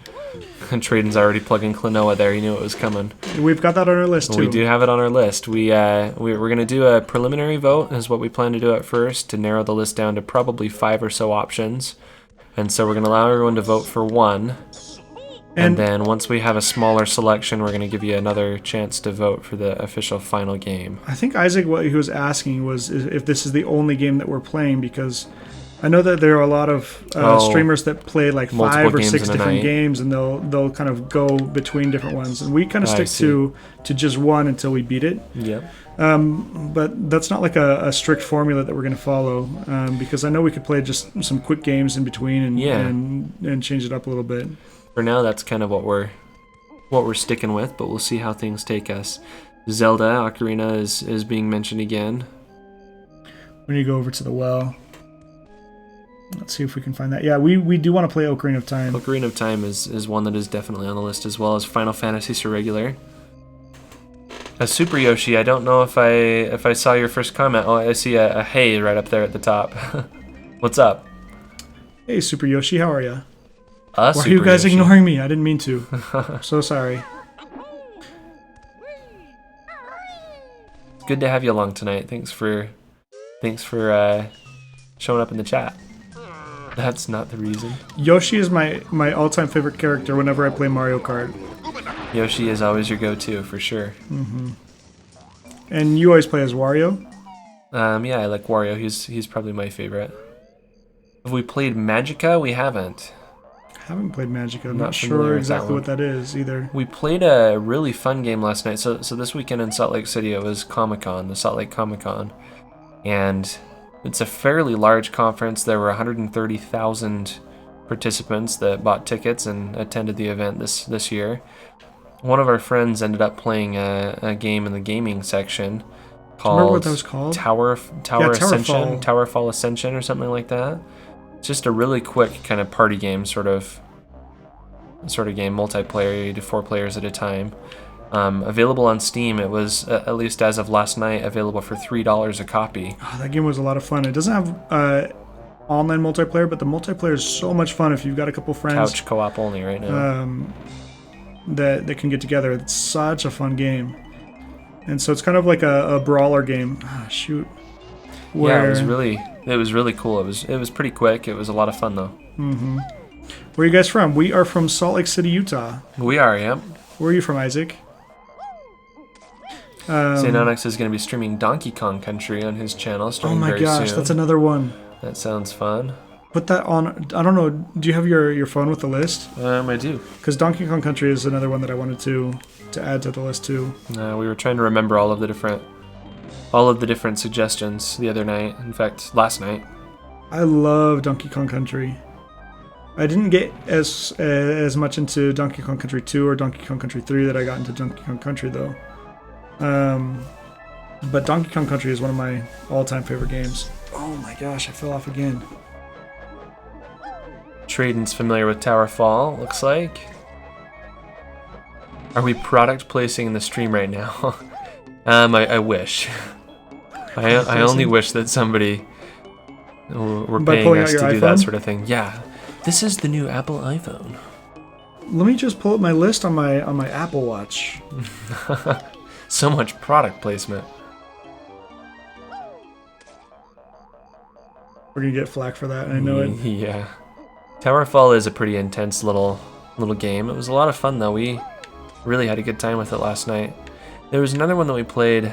B: And Traden's already plugging Klonoa there. He knew it was coming.
A: We've got that on our list too.
B: We do have it on our list. We're going to do a preliminary vote, is what we plan to do at first, to narrow the list down to probably 5 or so options. And so we're going to allow everyone to vote for one. And then once we have a smaller selection, we're going to give you another chance to vote for the official final game.
A: I think Isaac, what he was asking was if this is the only game that we're playing, because I know that there are a lot of streamers that play like 5 or 6 different games, and they'll kind of go between different ones. And we kind of stick to just one until we beat it.
B: Yep.
A: But that's not like a strict formula that we're going to follow, because I know we could play just some quick games in between and change it up a little bit.
B: For now, that's kind of what we're sticking with, but we'll see how things take us. Zelda Ocarina is being mentioned again.
A: When you go over to the well, let's see if we can find that. Yeah, we do want to play Ocarina of Time.
B: Ocarina of Time is one that is definitely on the list, as well as Final Fantasy Sir Regular. Super Yoshi, I don't know if I saw your first comment. Oh, I see a hey right up there at the top. What's up?
A: Hey, Super Yoshi, how are you? Why are you guys
B: Yoshi.
A: ignoring me? I didn't mean to. I'm so sorry.
B: Good to have you along tonight. Thanks for showing up in the chat. That's not the reason.
A: Yoshi is my all-time favorite character whenever I play Mario Kart.
B: Yoshi is always your go-to for sure.
A: Mm-hmm. And you always play as Wario?
B: Yeah, I like Wario. He's probably my favorite. Have we played Magica? We haven't.
A: I haven't played Magica. I'm not sure exactly what that is either.
B: We played a really fun game last night. So this weekend in Salt Lake City, it was Comic-Con, the Salt Lake Comic-Con. And it's a fairly large conference. There were 130,000 participants that bought tickets and attended the event this year. One of our friends ended up playing a game in the gaming section called...
A: Remember what that was called?
B: Tower Ascension, Towerfall Ascension or something like that. It's just a really quick kind of party game sort of game, multiplayer. You do 4 players at a time. Available on Steam. It was, at least as of last night, available for $3 a copy.
A: Oh, that game was a lot of fun. It doesn't have online multiplayer, but the multiplayer is so much fun if you've got a couple friends.
B: Couch co-op only right now.
A: That can get together. It's such a fun game. And so it's kind of like a brawler game. Shoot.
B: Yeah, it was really cool. It was pretty quick. It was a lot of fun though.
A: Mm-hmm. Where are you guys from? We are from Salt Lake City, Utah.
B: We are, yeah.
A: Where are you from, Isaac?
B: St. Onyx is going to be streaming Donkey Kong Country on his channel starting very soon. Oh my gosh,
A: that's another one.
B: That sounds fun.
A: Put that on. I don't know. Do you have your phone with the list?
B: I do.
A: Because Donkey Kong Country is another one that I wanted to add to the list too.
B: We were trying to remember all of the different suggestions the other night. In fact, last night.
A: I love Donkey Kong Country. I didn't get as much into Donkey Kong Country 2 or Donkey Kong Country 3 that I got into Donkey Kong Country though. But Donkey Kong Country is one of my all-time favorite games. Oh my gosh, I fell off again.
B: Traden's familiar with Tower Fall, looks like. Are we product placing in the stream right now? I wish. I only wish that somebody were paying us to do that sort of thing. Yeah. This is the new Apple iPhone.
A: Let me just pull up my list on my Apple Watch.
B: So much product placement.
A: We're gonna get flack for that, I know it.
B: Yeah. Towerfall is a pretty intense little game. It was a lot of fun though. We really had a good time with it last night. There was another one that we played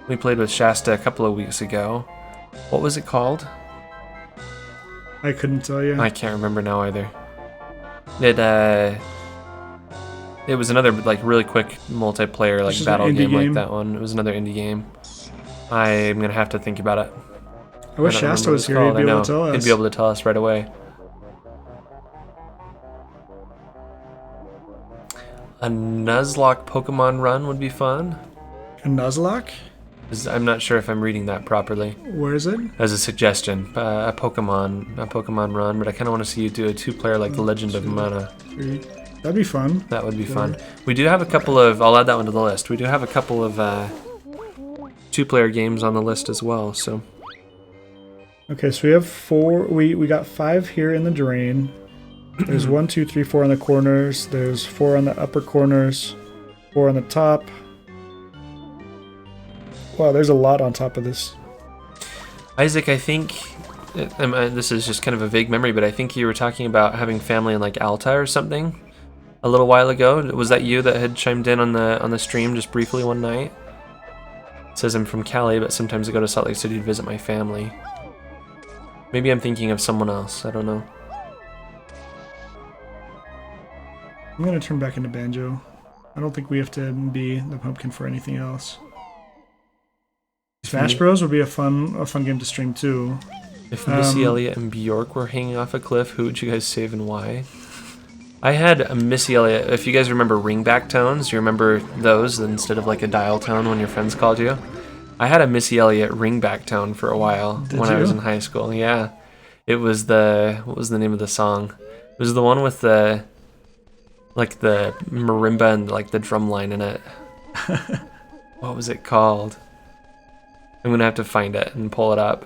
B: with Shasta a couple of weeks ago. What was it called?
A: I couldn't tell you.
B: I can't remember now either. It was another like really quick multiplayer like battle game like that one. It was another indie game. I'm gonna have to think about it.
A: I wish Shasta was here. He'd be able to tell us.
B: He'd be able to tell us right away. A Nuzlocke Pokemon run would be fun.
A: A Nuzlocke?
B: I'm not sure if I'm reading that properly.
A: Where is it?
B: As a suggestion, a Pokemon run, but I kind of want to see you do a 2-player like The Legend of Mana.
A: That'd be fun.
B: That would be fun. We do have a couple of. I'll add that one to the list. We do have a couple of 2-player games on the list as well. So.
A: Okay, so we have 4. We got 5 here in the drain. There's 1, 2, 3, 4 on the corners. There's 4 on the upper corners. 4 on the top. Wow, there's a lot on top of this.
B: Isaac, I think this is just kind of a vague memory, but I think you were talking about having family in like Alta or something a little while ago. Was that you that had chimed in on the stream just briefly one night? It says I'm from Cali, but sometimes I go to Salt Lake City to visit my family. Maybe I'm thinking of someone else. I don't know.
A: I'm gonna turn back into Banjo. I don't think we have to be the pumpkin for anything else. Smash Bros would be a fun game to stream too.
B: If Missy Elliott and Bjork were hanging off a cliff, who would you guys save and why? I had a Missy Elliott. If you guys remember ringback tones, you remember those instead of like a dial tone when your friends called you? I had a Missy Elliott ringback tone for a while when I was in high school. Yeah. It was what was the name of the song? It was the one with the marimba and like the drum line in it. What was it called? I'm gonna have to find it and pull it up.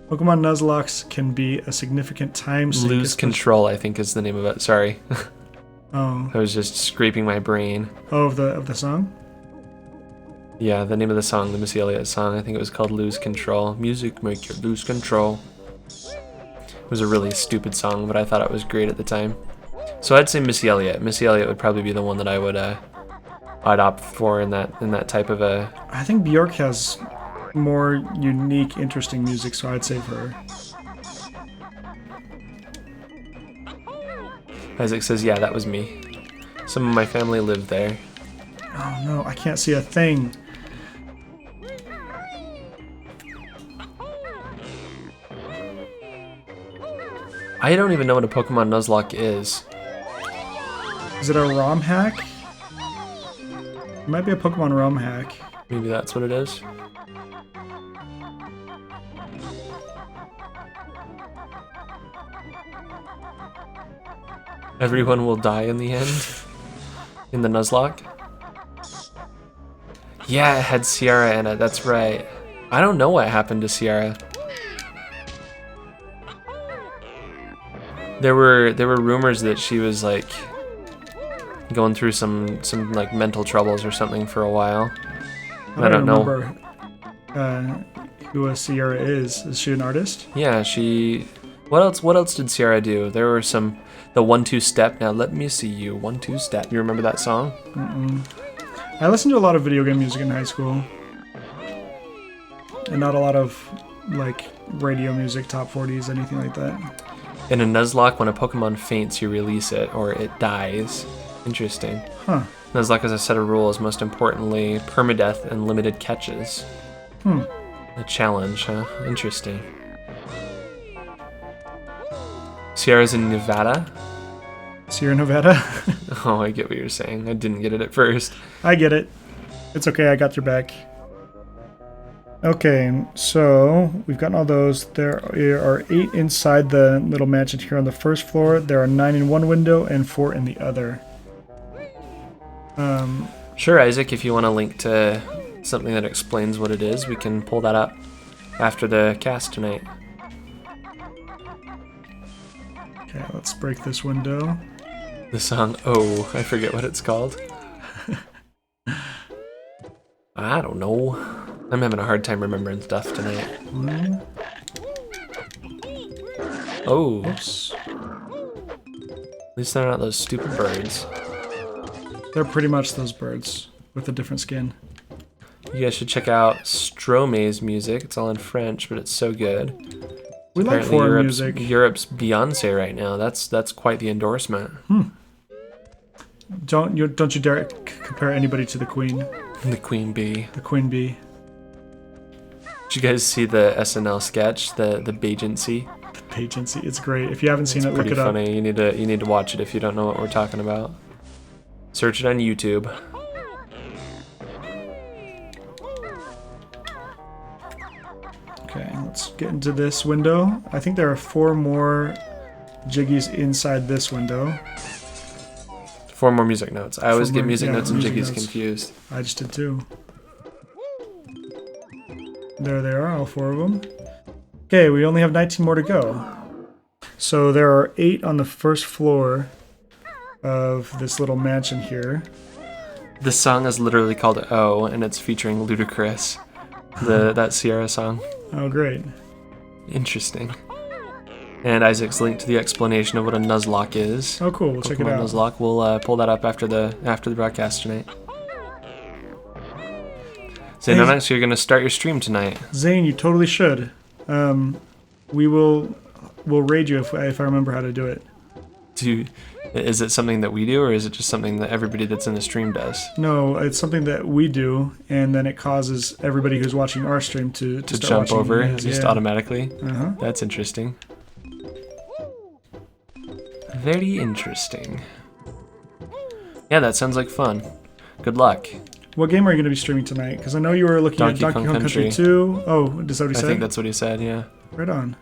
A: Pokemon Nuzlocke can be a significant time sink.
B: Lose Control, I think is the name of it. Sorry.
A: Oh.
B: I was just scraping my brain.
A: Oh, of the song?
B: Yeah, the name of the song, the Missy Elliott song. I think it was called Lose Control. Music make you lose control. It was a really stupid song, but I thought it was great at the time. So I'd say Missy Elliott. Missy Elliott would probably be the one that I'd opt for in that type of a.
A: I think Bjork has more unique, interesting music, so I'd save her.
B: Isaac says, yeah, that was me. Some of my family lived there.
A: Oh no, I can't see a thing.
B: I don't even know what a Pokemon Nuzlocke is.
A: Is it a ROM hack? It might be a Pokemon ROM hack.
B: Maybe that's what it is. Everyone will die in the end? In the Nuzlocke? Yeah, it had Ciara in it, that's right. I don't know what happened to Ciara. There were rumors that she was like going through some like mental troubles or something for a while. I don't know.
A: Who a Ciara is. Is she an artist?
B: Yeah, she. What else did Ciara do? There were some. The 1-2 step. Now let me see you. 1-2 step. You remember that song?
A: I listened to a lot of video game music in high school, and not a lot of like radio music, top 40s, anything like that.
B: In a Nuzlocke, when a Pokemon faints, you release it, or it dies. Interesting.
A: Huh.
B: Nuzlocke has a set of rules, most importantly, permadeath and limited catches. A challenge, huh? Interesting. Sierra's in Nevada?
A: Sierra Nevada?
B: Oh, I get what you're saying. I didn't get it at first.
A: I get it. It's okay, I got your back. Okay, so we've gotten all those. There are 8 inside the little mansion here on the first floor. There are 9 in one window and 4 in the other.
B: Sure, Isaac, if you want to link to something that explains what it is, we can pull that up after the cast tonight.
A: Okay, let's break this window.
B: The song, oh, I forget what it's called. I don't know. I'm having a hard time remembering stuff tonight. Oh.
A: Oops.
B: At least they're not those stupid birds.
A: They're pretty much those birds with a different skin.
B: You guys should check out Stromae's music. It's all in French, but it's so good.
A: We like foreign music.
B: Europe's Beyonce right now. That's quite the endorsement.
A: Don't you dare compare anybody to the Queen.
B: The Queen Bee.
A: The Queen Bee.
B: Did you guys see the SNL sketch, the Bagency?
A: The Bagency. It's great. If you haven't seen it, look it up.
B: It's pretty funny. You need to watch it if you don't know what we're talking about. Search it on YouTube.
A: Okay, let's get into this window. I think there are 4 more jiggies inside this window.
B: 4 more music notes. I always get music notes and jiggies confused.
A: I just did too. There they are, all 4 of them. Okay, we only have 19 more to go. So there are 8 on the first floor of this little mansion here.
B: The song is literally called Oh, and it's featuring Ludacris. That Sierra song.
A: Oh, great.
B: Interesting. And Isaac's linked to the explanation of what a Nuzlocke is.
A: Oh, cool. We'll check it out.
B: Nuzlocke. We'll pull that up after the broadcast tonight. Zane, I'm actually going to start your stream tonight.
A: Zane, you totally should. We'll raid you if I remember how to do it.
B: Is it something that we do, or is it just something that everybody that's in the stream does?
A: No, it's something that we do, and then it causes everybody who's watching our stream to
B: jump over just automatically.
A: Uh-huh.
B: That's interesting. Very interesting. Yeah, that sounds like fun. Good luck.
A: What game are you going to be streaming tonight? Because I know you were looking at Donkey Kong Country 2. Oh, is that what he said?
B: I think that's what he said, yeah.
A: Right on.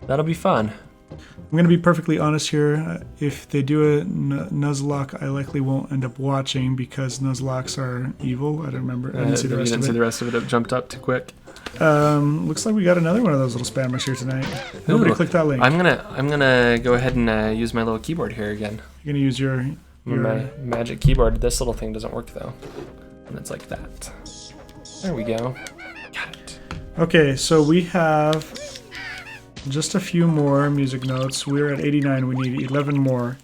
B: That'll be fun.
A: I'm going to be perfectly honest here. If they do a Nuzlocke, I likely won't end up watching because Nuzlocks are evil. I don't remember. I didn't see the rest of it.
B: You didn't see the rest of it. It jumped up too quick.
A: Looks like we got another one of those little spammers here tonight. Nobody clicked that link.
B: I'm gonna go ahead and use my little keyboard here again.
A: You're gonna use your
B: my magic keyboard. This little thing doesn't work though, and it's like that. There we go. Got it.
A: Okay, so we have just a few more music notes. We're at 89. We need 11 more.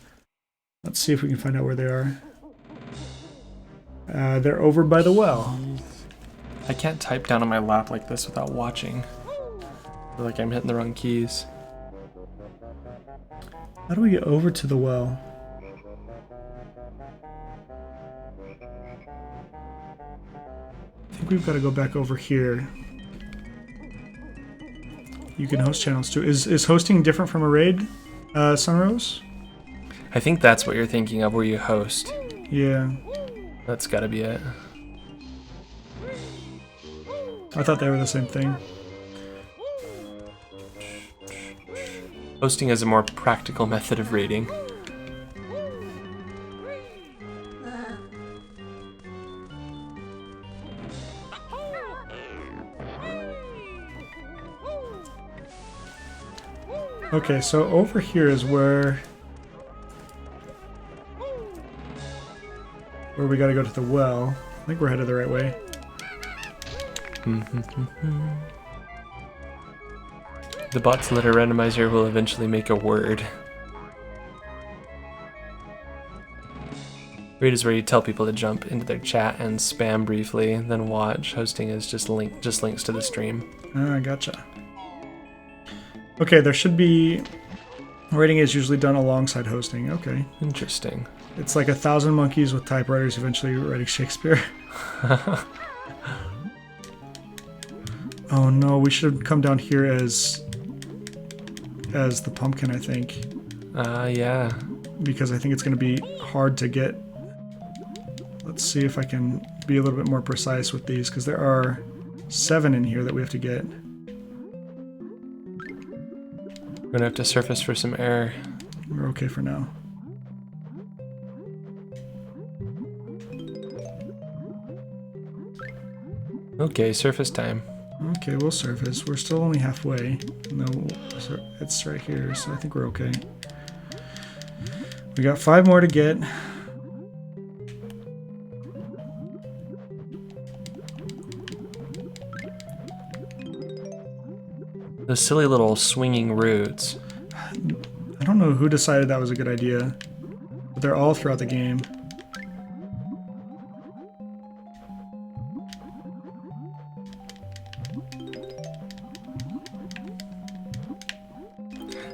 A: Let's see if we can find out where they are. They're over by the well.
B: I can't type down on my lap like this without watching. I feel like I'm hitting the wrong keys.
A: How do we get over to the well? I think we've got to go back over here. You can host channels too. Is hosting different from a raid, Sunrose?
B: I think that's what you're thinking of, where you host.
A: Yeah.
B: That's gotta be it.
A: I thought they were the same thing.
B: Hosting is a more practical method of raiding.
A: Okay, so over here is where we gotta go to the well. I think we're headed the right way.
B: The bot's letter randomizer will eventually make a word. Raid is where you tell people to jump into their chat and spam briefly, then watch. Hosting is just links to the stream.
A: Ah, gotcha. Okay, there should be... Raiding is usually done alongside hosting. Okay.
B: Interesting.
A: It's like 1,000 monkeys with typewriters eventually writing Shakespeare. Oh no, we should come down here as the pumpkin, I think.
B: Yeah.
A: Because I think it's going to be hard to get. Let's see if I can be a little bit more precise with these, because there are 7 in here that we have to get.
B: We're gonna have to surface for some air.
A: We're okay for now.
B: Okay, surface time.
A: Okay, we'll surface. We're still only halfway. No, it's right here, so I think we're okay. We got 5 more to get.
B: Those silly little swinging roots.
A: I don't know who decided that was a good idea, but they're all throughout the game.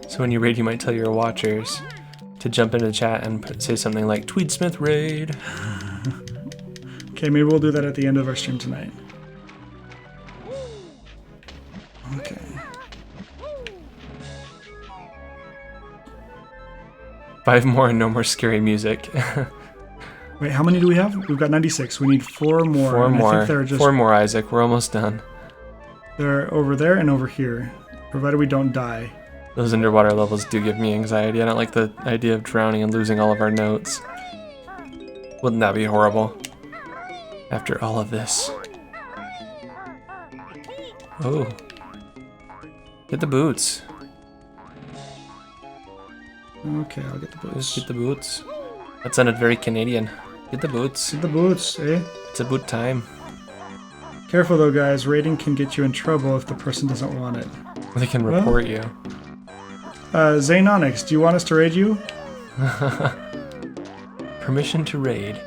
B: So when you raid, you might tell your watchers to jump into the chat and say something like Tweedsmith raid.
A: Okay, maybe we'll do that at the end of our stream tonight. Okay.
B: Five more and no more scary music.
A: Wait, how many do we have? We've got 96. We need 4 more.
B: 4 more.
A: I think they're just,
B: 4 more, Isaac. We're almost done.
A: They're over there and over here, provided we don't die.
B: Those underwater levels do give me anxiety. I don't like the idea of drowning and losing all of our notes. Wouldn't that be horrible? After all of this. Oh. Get the boots.
A: Okay, I'll get the boots.
B: Just get the boots. That sounded very Canadian. Get the boots.
A: Get the boots, eh?
B: It's a boot time.
A: Careful though, guys. Raiding can get you in trouble if the person doesn't want it.
B: They can report you.
A: Zaynonix, do you want us to raid you?
B: Permission to raid.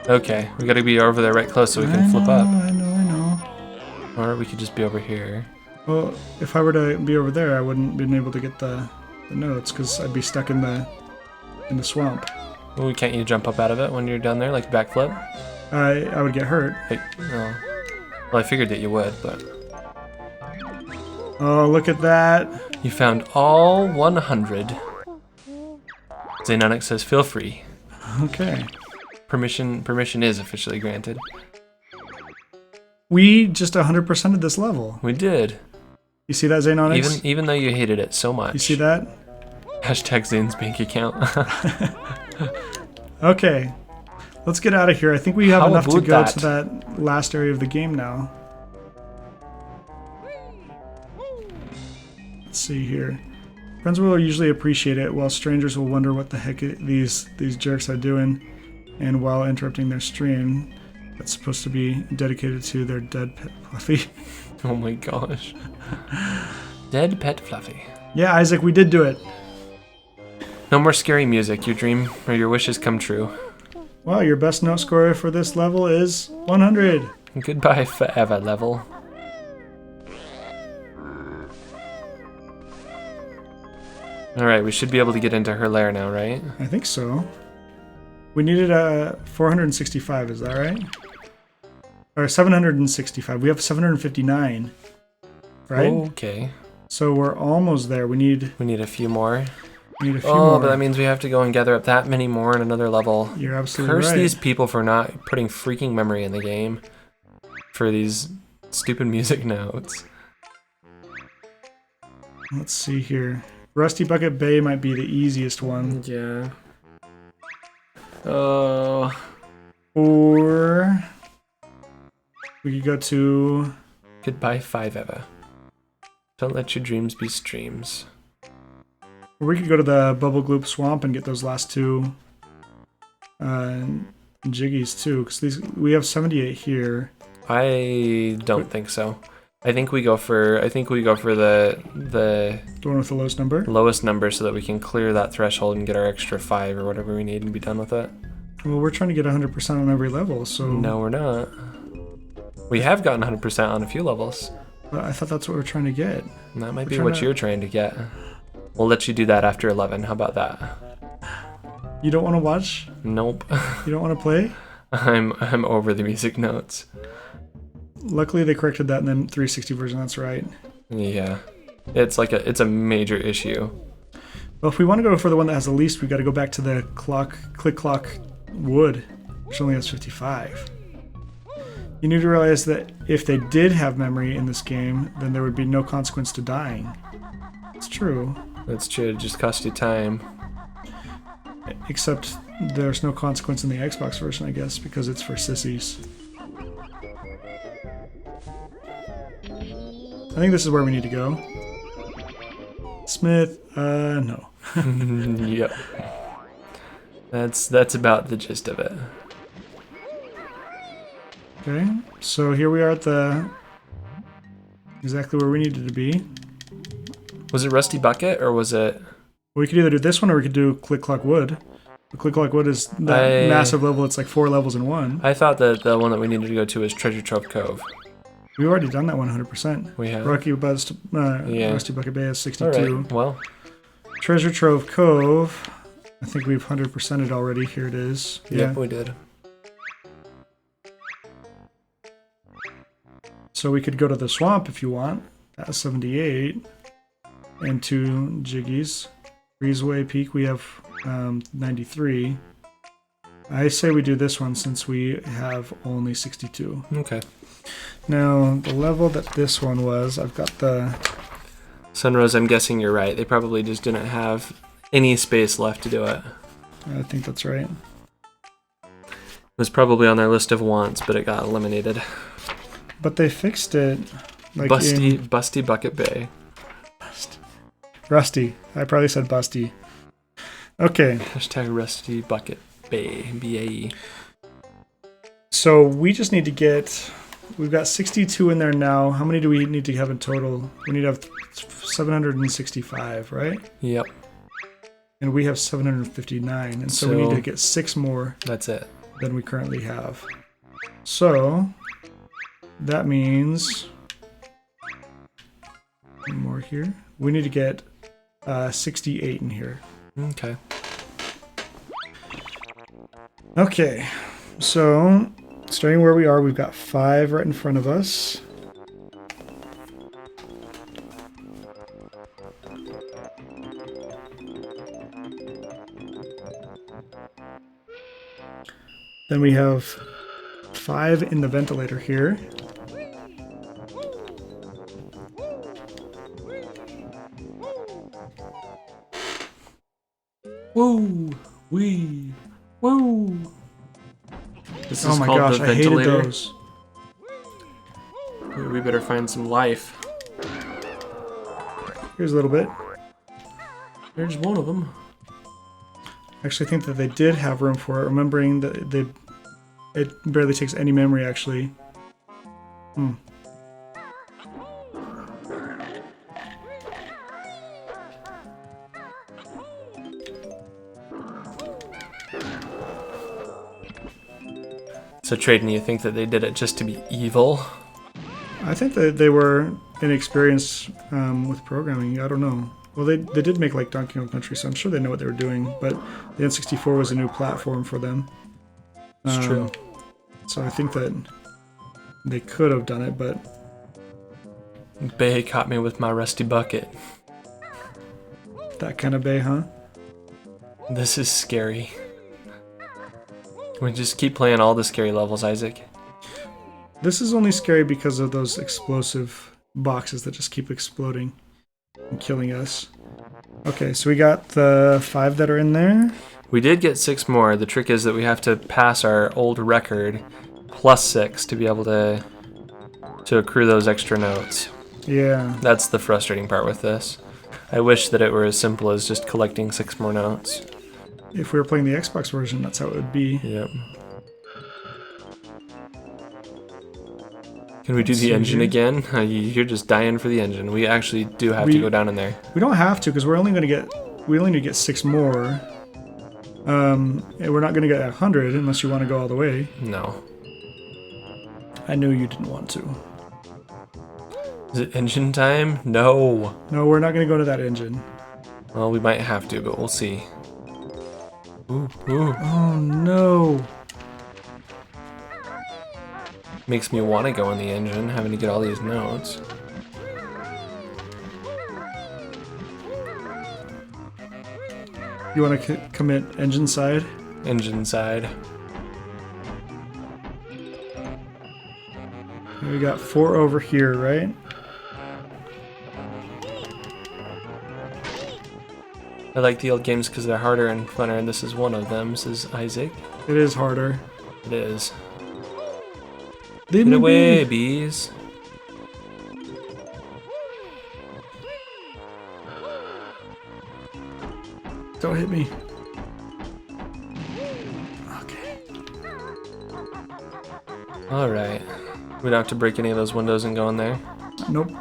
B: Okay, we gotta be over there right close so we can flip up.
A: I know.
B: Or we could just be over here.
A: Well, if I were to be over there, I wouldn't been able to get the notes because I'd be stuck in the swamp.
B: Well, can't you jump up out of it when you're down there, like backflip?
A: I would get hurt.
B: Like, no. Well, I figured that you would, but...
A: Oh, look at that.
B: You found all 100. Zaynonix says, feel free.
A: Okay.
B: Permission is officially granted.
A: We just 100%ed this level.
B: We did.
A: You see that, Zaynonix?
B: Even though you hated it so much.
A: You see that?
B: Hashtag Zayn's bank account.
A: Okay. Let's get out of here. I think we have enough to go to that last area of the game now. Let's see here. Friends will usually appreciate it, while strangers will wonder what the heck these jerks are doing, and while interrupting their stream that's supposed to be dedicated to their dead pet Fluffy.
B: Oh my gosh. Dead pet Fluffy.
A: Yeah, Isaac, we did do it.
B: No more scary music. Your dream or your wishes come true.
A: Wow, your best note score for this level is 100.
B: Goodbye forever level. Alright, we should be able to get into her lair now, right?
A: I think so. We needed 465, is that right? Or 765. We have 759. Right?
B: Okay.
A: So we're almost there. We need
B: a few more.
A: We need a few more.
B: But that means we have to go and gather up that many more in another level.
A: You're absolutely right.
B: Curse these people for not putting freaking memory in the game for these stupid music notes.
A: Let's see here. Rusty Bucket Bay might be the easiest one.
B: Yeah. Oh.
A: Or we could go to...
B: Goodbye 5 Don't let your dreams be streams.
A: Or we could go to the Bubble Gloop Swamp and get those last 2 jiggies too, because we have 78 here.
B: I don't think so. I think we go for the
A: one with the lowest number?
B: Lowest number so that we can clear that threshold and get our extra 5 or whatever we need and be done with it.
A: Well, we're trying to get 100% on every level, so...
B: No, we're not. We have gotten 100% on a few levels.
A: But I thought that's what we're trying to get.
B: And that might be what you're trying to get. We'll let you do that after 11. How about that?
A: You don't want to watch?
B: Nope.
A: You don't want to play?
B: I'm over the music notes.
A: luckily they corrected that in the 360 version. That's right.
B: Yeah, it's a major issue.
A: Well, if we want to go for the one that has the least, we've got to go back to the click clock wood, which only has 55. You need to realize that if they did have memory in this game, then there would be no consequence to dying. It's true.
B: That's true. It just costs you time.
A: Except there's no consequence in the Xbox version, I guess, because it's for sissies. I think this is where we need to go. Smith, no.
B: Yep. That's about the gist of it.
A: Okay, so here we are at the exactly where we needed to be.
B: Was it Rusty Bucket or was it?
A: We could either do this one or we could do Click Clock Wood. The Click Clock Wood is that massive level. It's like 4 levels in one.
B: I thought that the one that we needed to go to was Treasure Trove Cove.
A: We've already done that 100%.
B: We have.
A: Rusty Bucket Bay is 62.
B: All right. Well,
A: Treasure Trove Cove. I think we've 100%ed already. Here it is.
B: Yep, we did.
A: So we could go to the swamp if you want. That's 78. And 2 Jiggies. Breezeway Peak, we have 93. I say we do this one since we have only 62.
B: Okay.
A: Now, the level that this one was, I've got the...
B: Sunrose, I'm guessing you're right. They probably just didn't have any space left to do it.
A: I think that's right.
B: It was probably on their list of wants, but it got eliminated.
A: But they fixed it. Like
B: Busty Bucket Bay.
A: Rusty. I probably said busty. Okay.
B: Hashtag Rusty Bucket Bay. B-A-E.
A: So we just need to get... We've got 62 in there now. How many do we need to have in total? We need to have 765, right?
B: Yep.
A: And we have 759. And so we need to get 6 more.
B: That's it.
A: Than we currently have. So that means... One more here. We need to get 68 in here.
B: Okay.
A: Okay. So... Starting where we are, we've got 5 right in front of us. Then we have 5 in the ventilator here.
B: Woo! Wee! Woo! This is
A: oh my
B: called
A: gosh,
B: the
A: I hated
B: ventilator.
A: those.
B: We better find some life.
A: Here's a little bit.
B: There's one of them.
A: I actually think that they did have room for it, remembering that it barely takes any memory, actually.
B: So, Traden, you think that they did it just to be evil?
A: I think that they were inexperienced with programming. I don't know. Well, they did make like Donkey Kong Country, so I'm sure they know what they were doing. But the N64 was a new platform for them.
B: It's true.
A: So I think that they could have done it, but...
B: Bay caught me with my rusty bucket.
A: That kind of bay, huh?
B: This is scary. We just keep playing all the scary levels, Isaac.
A: This is only scary because of those explosive boxes that just keep exploding and killing us. Okay, so we got the 5 that are in there.
B: We did get 6 more. The trick is that we have to pass our old record plus 6 to be able to accrue those extra notes.
A: Yeah.
B: That's the frustrating part with this. I wish that it were as simple as just collecting 6 more notes.
A: If we were playing the Xbox version, that's how it would be.
B: Yep. Can we do the engine again? You're just dying for the engine. We actually do have to go down in there.
A: We don't have to, because we only need to get 6 more. And we're not going to get 100 unless you want to go all the way.
B: No.
A: I knew you didn't want to.
B: Is it engine time? No.
A: No, we're not going to go to that engine.
B: Well, we might have to, but we'll see. Ooh, ooh.
A: Oh no.
B: Makes me want to go in the engine, having to get all these notes.
A: You want to commit engine side?
B: Engine side.
A: We got 4 over here, right?
B: I like the old games because they're harder and funner, and this is one of them, says Isaac.
A: It is harder.
B: It is.
A: Leave
B: Get
A: me
B: away,
A: be.
B: bees.
A: Don't hit me. Okay.
B: Alright. We don't have to break any of those windows and go in there.
A: Nope.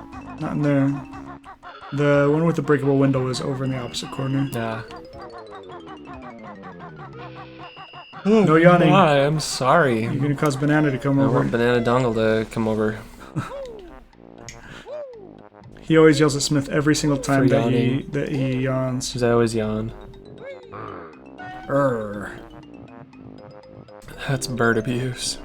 A: Not in there. The one with the breakable window is over in the opposite corner.
B: Yeah.
A: Oh, no yawning.
B: I'm sorry.
A: You're gonna cause Banana to come
B: I
A: over.
B: want Banana Dongle to come over.
A: He always yells at Smith every single time that he yawns.
B: Because I always yawn.
A: Urgh.
B: That's bird abuse.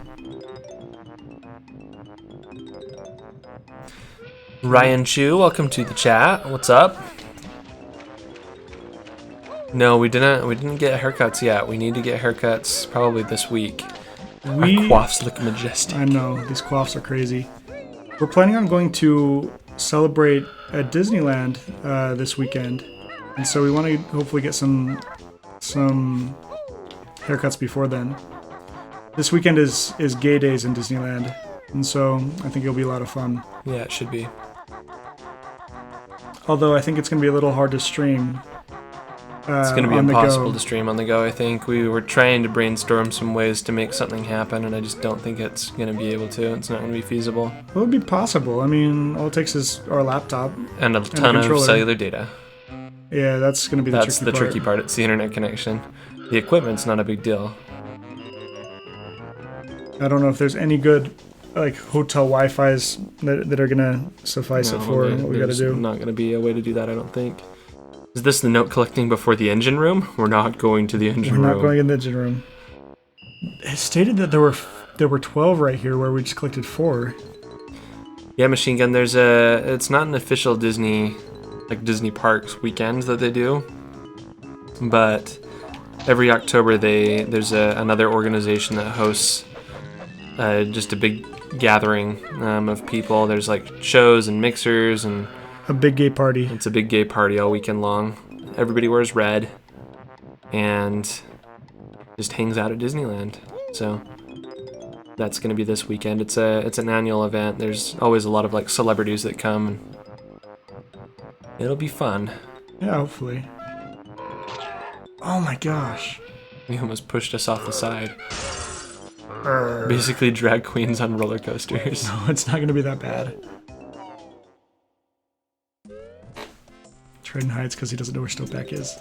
B: Ryan Chu, welcome to the chat. What's up? No, we didn't get haircuts yet. We need to get haircuts probably this week. Our coiffs look majestic.
A: I know, these coiffs are crazy. We're planning on going to celebrate at Disneyland this weekend, and so we want to hopefully get some haircuts before then. This weekend is gay days in Disneyland, and so I think it'll be a lot of fun.
B: Yeah, it should be.
A: Although I think it's going to be a little hard to stream.
B: It's going to be impossible to stream on the go, I think. We were trying to brainstorm some ways to make something happen, and I just don't think it's going to be able to. It's not going to be feasible.
A: Well, it would be possible. I mean, all it takes is our laptop.
B: And a ton of cellular data.
A: Yeah, that's going to be the tricky part. That's the tricky part.
B: It's the internet connection. The equipment's not a big deal.
A: I don't know if there's any good like hotel Wi-Fi's that are going to suffice it for what we got to do.
B: There's not going to be a way to do that, I don't think. Is this the note collecting before the engine room? We're not going to the engine room.
A: We're not going in the engine room. It stated that there were 12 right here where we just collected 4.
B: Yeah, Machine Gun, it's not an official Disney Parks weekend that they do. But every October there's another organization that hosts just a big gathering of people. There's like shows and mixers and
A: a big gay party.
B: It's a big gay party all weekend long. Everybody wears red and just hangs out at Disneyland. So that's going to be this weekend. It's an annual event. There's always a lot of like celebrities that come. It'll be fun.
A: Yeah, hopefully. Oh my gosh.
B: He almost pushed us off the side. Basically drag queens on roller coasters.
A: No, it's not going to be that bad. Trident hides because he doesn't know where Snowpack is.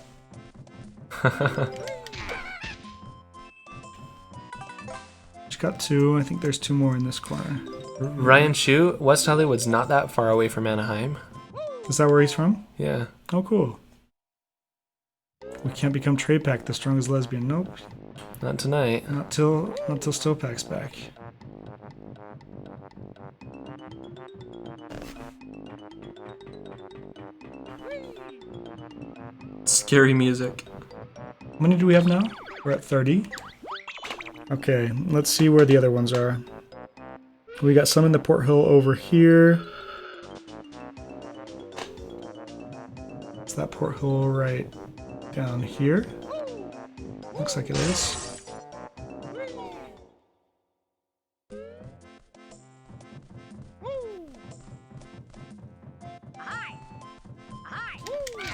A: Just got 2. I think there's 2 more in this corner.
B: Ryan Chu, West Hollywood's not that far away from Anaheim.
A: Is that where he's from?
B: Yeah.
A: Oh, cool. We can't become Treypack, the strongest lesbian. Nope.
B: Not tonight.
A: Not till Snowpack's back.
B: Scary music.
A: How many do we have now? We're at 30. Okay, let's see where the other ones are. We got some in the Port Hill over here. Is that Port Hill right down here? Looks like it is.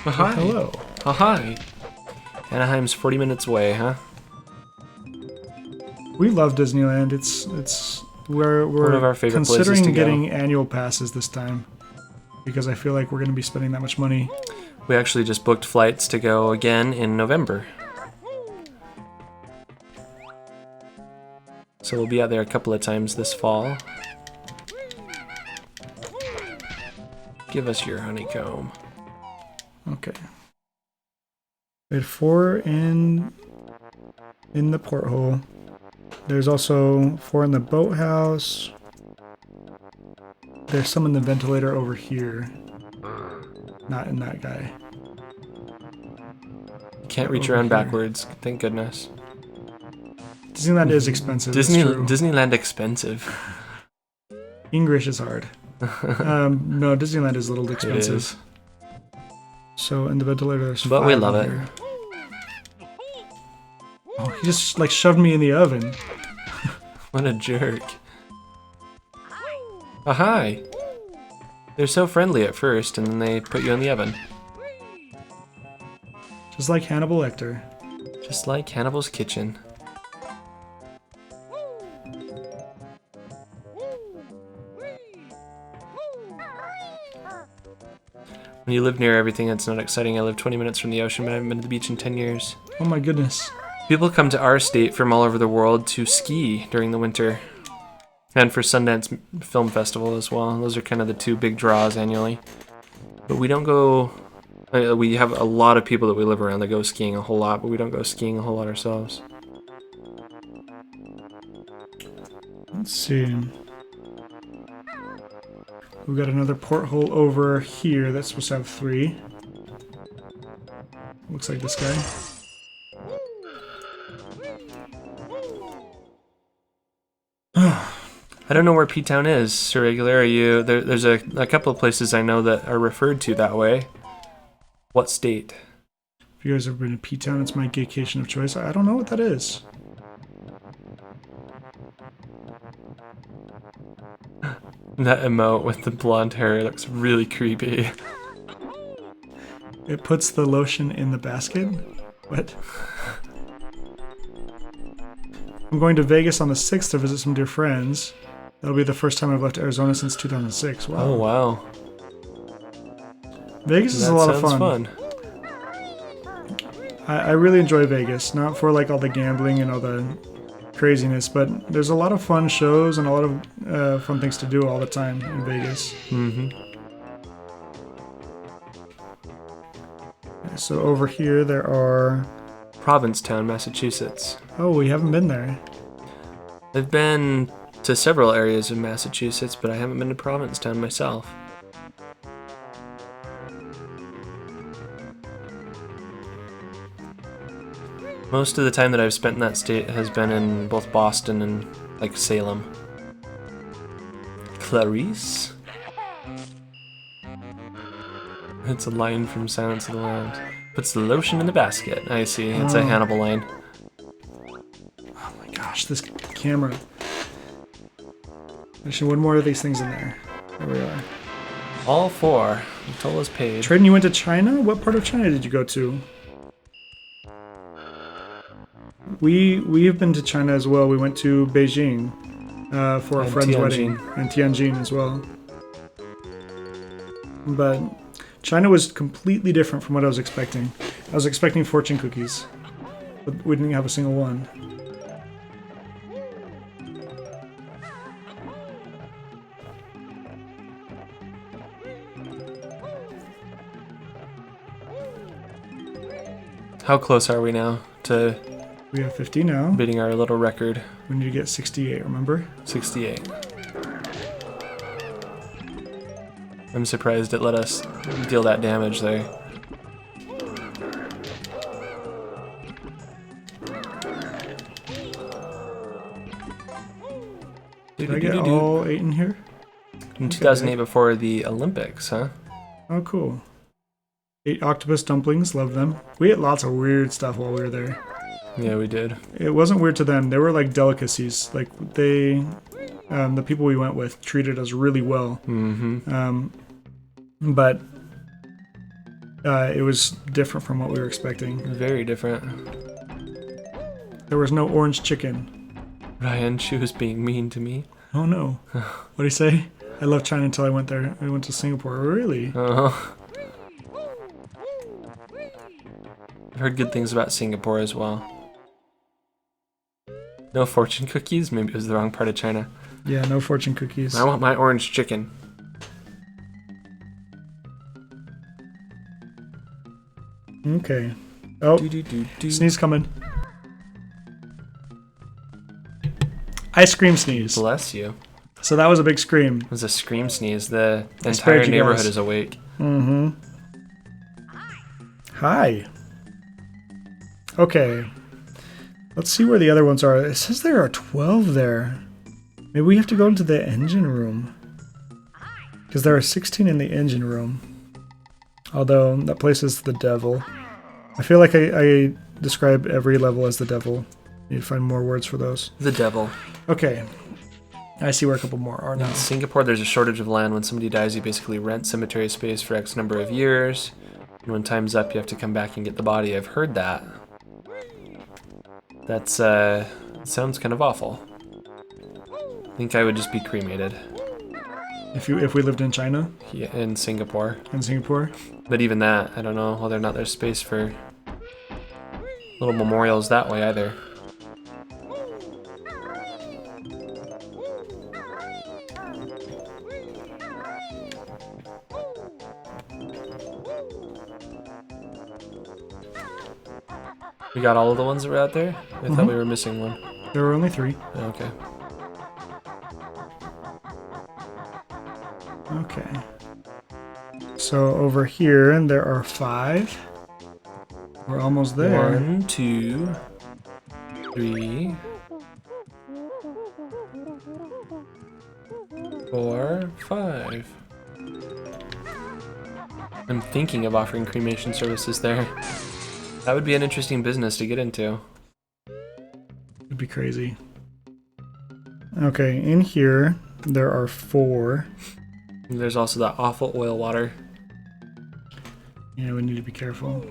B: Oh, hi.
A: Hello.
B: Oh, hi. Anaheim's 40 minutes away, huh?
A: We love Disneyland. We're
B: one of our favorite places to go.
A: Considering getting annual passes this time because I feel like we're going to be spending that much money.
B: We actually just booked flights to go again in November. So we'll be out there a couple of times this fall. Give us your honeycomb.
A: Okay. We had 4 in the porthole. There's also 4 in the boathouse. There's some in the ventilator over here. Not in that guy.
B: Can't reach around backwards. Thank goodness.
A: Disneyland is expensive.
B: Disneyland expensive.
A: English is hard. No, Disneyland is a little expensive.
B: It is.
A: So in the ventilator, there's 5
B: but we love it.
A: Here. Oh, he just like shoved me in the oven.
B: What a jerk. Oh, hi. They're so friendly at first, and then they put you in the oven.
A: Just like Hannibal Lecter.
B: Just like Hannibal's kitchen. When you live near everything, it's not exciting. I live 20 minutes from the ocean, but I haven't been to the beach in 10 years.
A: Oh my goodness.
B: People come to our state from all over the world to ski during the winter. And for Sundance Film Festival as well. Those are kind of the 2 big draws annually. But we don't go... We have a lot of people that we live around that go skiing a whole lot, but we don't go skiing a whole lot ourselves.
A: Let's see. We've got another porthole over here that's supposed to have 3. Looks like this guy.
B: I don't know where P-Town is, Sir Regular. Are you there's a couple of places I know that are referred to that way. What state?
A: If you guys have been to P-Town, it's my gaycation of choice. I don't know what that is.
B: That emote with the blonde hair looks really creepy.
A: It puts the lotion in the basket? What? I'm going to Vegas on the 6th to visit some dear friends. That'll be the first time I've left Arizona since 2006. Wow.
B: Oh, wow.
A: Vegas is a lot of fun. I really enjoy Vegas. Not for like all the gambling and all the craziness, but there's a lot of fun shows and a lot of fun things to do all the time in Vegas.
B: Mm-hmm.
A: So over here there are...
B: Provincetown, Massachusetts.
A: Oh, we haven't been there.
B: I've been to several areas of Massachusetts, but I haven't been to Provincetown myself. Most of the time that I've spent in that state has been in both Boston and, like, Salem. Clarice? It's a line from Silence of the Lambs. Puts the lotion in the basket. I see. It's a Hannibal line.
A: Oh my gosh, this camera. There's one more of these things in there. There we are.
B: All 4. Tola's paid.
A: Traden, you went to China? What part of China did you go to? We have been to China as well. We went to Beijing for a friend's wedding, and Tianjin as well. But China was completely different from what I was expecting. I was expecting fortune cookies, but we didn't have a single one.
B: How close are we now to...
A: We have 50 now.
B: Beating our little record.
A: We need to get 68, remember?
B: 68. I'm surprised it let us deal that damage there.
A: Did I get all 8 in here?
B: In 2008 before the Olympics, huh?
A: Oh, cool. 8 octopus dumplings, love them. We ate lots of weird stuff while we were there.
B: Yeah, we did.
A: It wasn't weird to them. They were like delicacies. Like they, the people we went with treated us really well.
B: Mm-hmm.
A: But it was different from what we were expecting.
B: Very different.
A: There was no orange chicken.
B: Ryan, she was being mean to me.
A: Oh no. What'd he say? I left China until I went there. I went to Singapore. Really?
B: Uh-huh. I've heard good things about Singapore as well. No fortune cookies? Maybe it was the wrong part of China.
A: Yeah, no fortune cookies.
B: I want my orange chicken.
A: Okay. Oh, sneeze coming. Ice cream sneeze.
B: Bless you.
A: So that was a big scream.
B: It was a scream sneeze. The entire neighborhood is awake.
A: Mm-hmm. Hi. Okay. Let's see where the other ones are. It says there are 12 there. Maybe we have to go into the engine room. Because there are 16 in the engine room. Although, that place is the devil. I feel like I describe every level as the devil. Need to find more words for those.
B: The devil.
A: Okay. I see where a couple more are now.
B: In Singapore, there's a shortage of land. When somebody dies, you basically rent cemetery space for X number of years. And when time's up, you have to come back and get the body. I've heard that. That's, sounds kind of awful. I think I would just be cremated.
A: If we lived in China?
B: Yeah, in Singapore.
A: In Singapore?
B: But even that, I don't know whether or not there's space for little memorials that way either. We got all of the ones that were out there? I thought we were missing one.
A: There were only 3.
B: Okay.
A: Okay. So over here, there are 5. We're almost there.
B: 1, 2, 3, 4, 5. I'm thinking of offering cremation services there. That would be an interesting business to get into.
A: It'd be crazy. Okay, in here, there are 4.
B: And there's also that awful oil water.
A: Yeah, we need to be careful.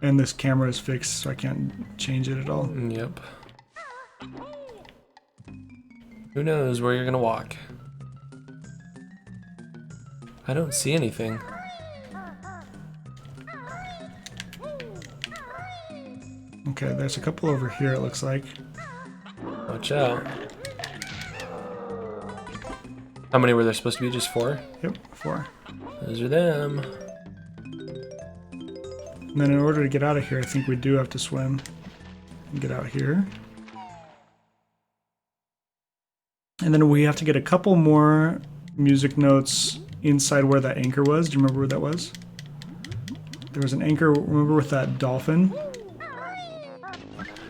A: And this camera is fixed, so I can't change it at all.
B: Yep. Who knows where you're gonna walk? I don't see anything.
A: Okay, there's a couple over here, it looks like.
B: Watch out. How many were there supposed to be? Just 4?
A: Yep, 4.
B: Those are them.
A: And then in order to get out of here, I think we do have to swim and get out here. And then we have to get a couple more music notes inside where that anchor was. Do you remember where that was? There was an anchor, remember, with that dolphin?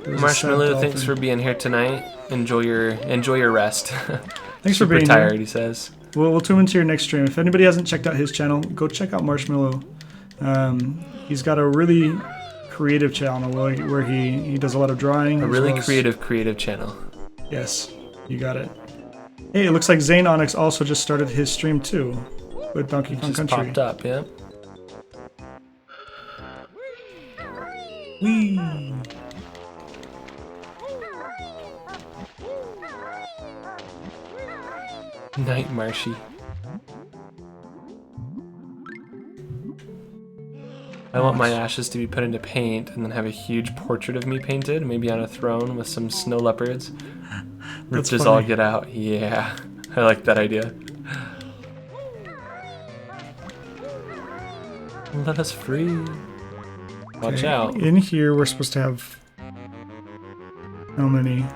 B: Marshmallow, thanks for being here tonight. Enjoy your rest.
A: Thanks for being
B: tired,
A: here.
B: He says.
A: We'll tune into your next stream. If anybody hasn't checked out his channel, go check out Marshmallow. He's got a really creative channel where he does a lot of drawing.
B: A really creative channel.
A: Yes, you got it. Hey, it looks like Zane Onyx also just started his stream too with Donkey Kong Country.
B: Just popped up, yeah.
A: Whee!
B: Night Marshy. I want my ashes to be put into paint and then have a huge portrait of me painted, maybe on a throne with some snow leopards. Let's just all get out. Yeah, I like that idea. Let us free. Watch out.
A: In here, we're supposed to have how many?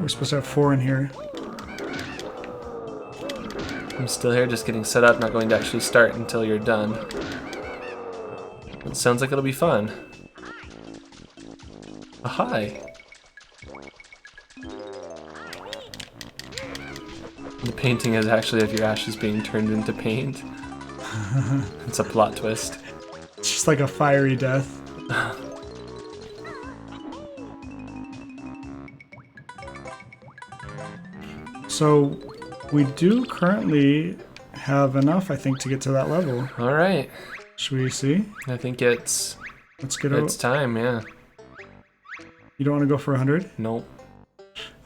A: We're supposed to have 4 in here.
B: I'm still here, just getting set up, not going to actually start until you're done. It sounds like it'll be fun. Oh, hi. The painting is actually of your ashes being turned into paint. It's a plot twist.
A: It's just like a fiery death. So we do currently have enough, I think, to get to that level.
B: All right.
A: Should we see?
B: I think it's time, yeah.
A: You don't want to go for 100?
B: Nope.